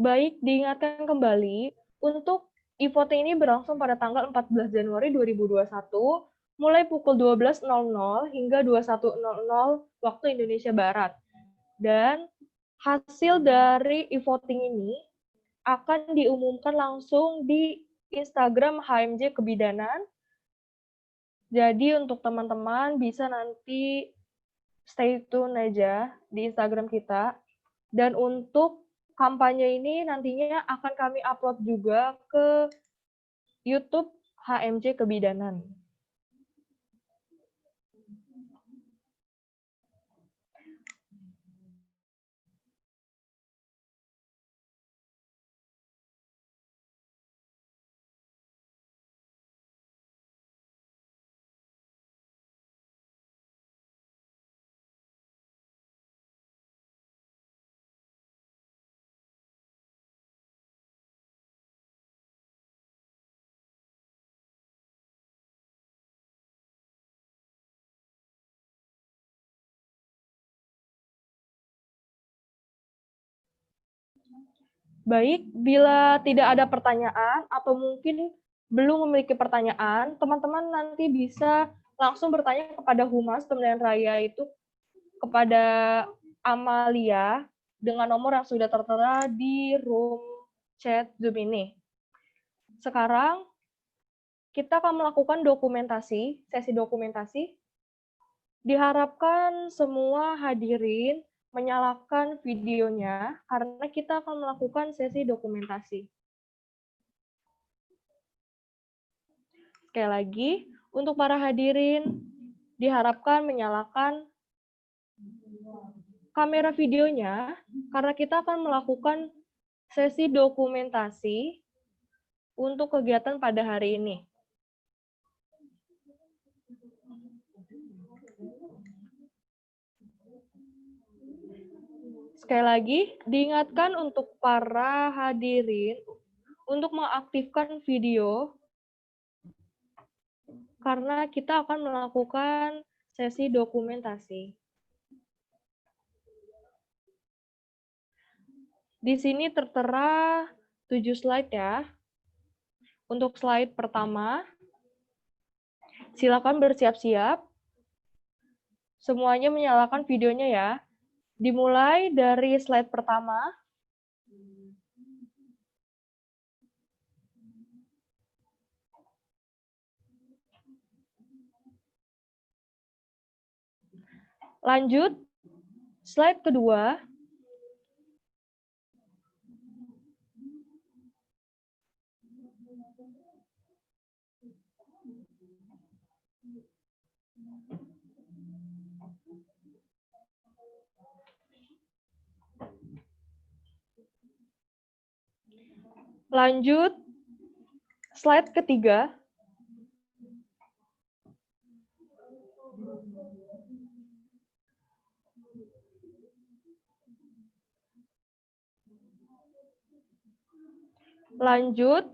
Baik, diingatkan kembali, untuk e-voting ini berlangsung pada tanggal 14 Januari 2021, mulai pukul 12.00 hingga 21.00 waktu Indonesia Barat. Dan hasil dari e-voting ini akan diumumkan langsung di Instagram HMJ Kebidanan. Jadi untuk teman-teman bisa nanti stay tune aja di Instagram kita. Dan untuk kampanye ini nantinya akan kami upload juga ke YouTube HMJ Kebidanan. Baik, bila tidak ada pertanyaan atau mungkin belum memiliki pertanyaan, teman-teman nanti bisa langsung bertanya kepada Humas Pemilihan Raya itu kepada Amalia dengan nomor yang sudah tertera di room chat Zoom ini. Sekarang kita akan melakukan dokumentasi, sesi dokumentasi. Diharapkan semua hadirin menyalakan videonya karena kita akan melakukan sesi dokumentasi. Sekali lagi, untuk para hadirin diharapkan menyalakan kamera videonya karena kita akan melakukan sesi dokumentasi untuk kegiatan pada hari ini. Sekali lagi, diingatkan untuk para hadirin untuk mengaktifkan video karena kita akan melakukan sesi dokumentasi. Di sini tertera 7 slide ya. Untuk slide pertama, silakan bersiap-siap. Semuanya menyalakan videonya ya. Dimulai dari slide pertama. Lanjut, slide kedua. Lanjut, slide ketiga. Lanjut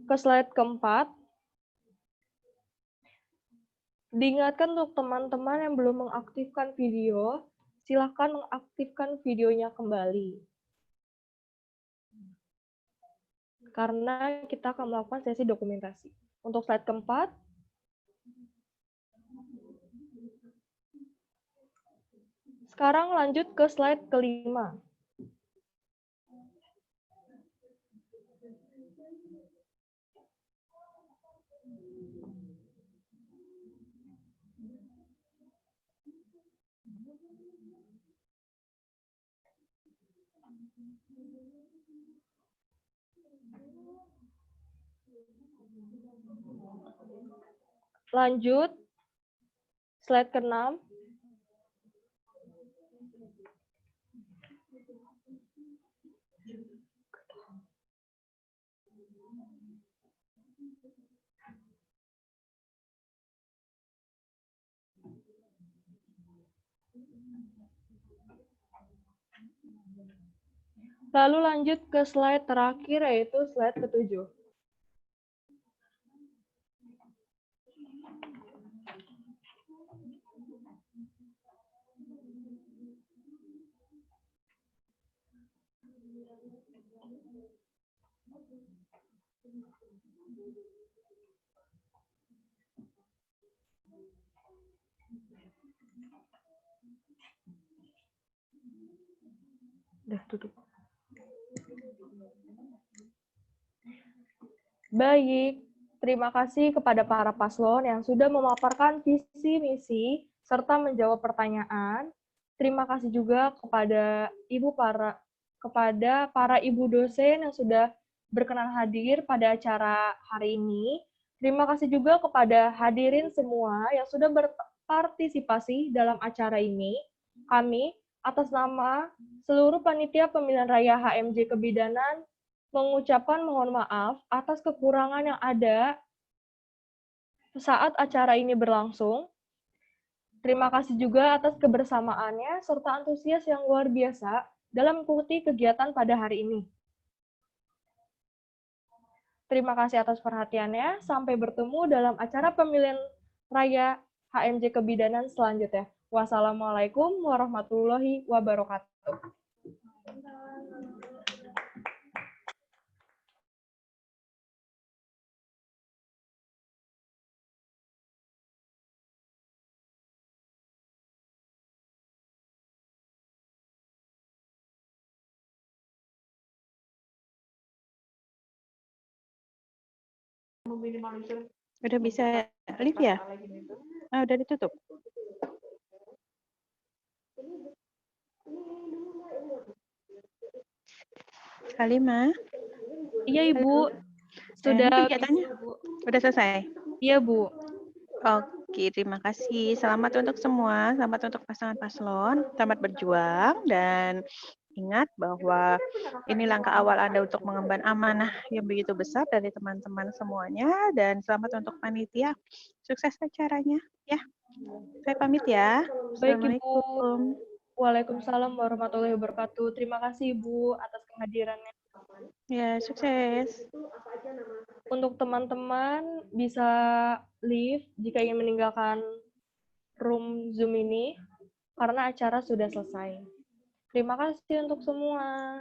ke slide keempat. Diingatkan untuk teman-teman yang belum mengaktifkan video, silakan mengaktifkan videonya kembali. Karena kita akan melakukan sesi dokumentasi. Untuk slide keempat, sekarang lanjut ke slide kelima. Lanjut, slide ke-6. Lalu lanjut ke slide terakhir, yaitu slide ke-7. Udah tutup. Baik, terima kasih kepada para paslon yang sudah memaparkan visi misi serta menjawab pertanyaan. Terima kasih juga kepada para ibu dosen yang sudah berkenan hadir pada acara hari ini. Terima kasih juga kepada hadirin semua yang sudah berpartisipasi dalam acara ini. Kami, atas nama seluruh panitia pemilihan raya HMJ Kebidanan, mengucapkan mohon maaf atas kekurangan yang ada saat acara ini berlangsung. Terima kasih juga atas kebersamaannya serta antusias yang luar biasa dalam mengikuti kegiatan pada hari ini. Terima kasih atas perhatiannya. Sampai bertemu dalam acara pemilihan raya HMJ Kebidanan selanjutnya. Wassalamualaikum warahmatullahi wabarakatuh. Udah bisa live ya? Ah, udah ditutup. Halimah. Iya, Ibu. Sudah kegiatannya? Udah selesai? Iya, Bu. Oke. Oke, terima kasih. Selamat untuk semua, selamat untuk pasangan paslon, selamat berjuang, dan ingat bahwa ini langkah awal Anda untuk mengemban amanah yang begitu besar dari teman-teman semuanya, dan selamat untuk panitia. Sukses acaranya, ya. Saya pamit ya. Baik, Ibu. Assalamualaikum. Waalaikumsalam warahmatullahi wabarakatuh. Terima kasih, Ibu, atas kehadirannya. Ya, sukses. Untuk teman-teman bisa leave jika ingin meninggalkan room Zoom ini karena acara sudah selesai. Terima kasih untuk semua.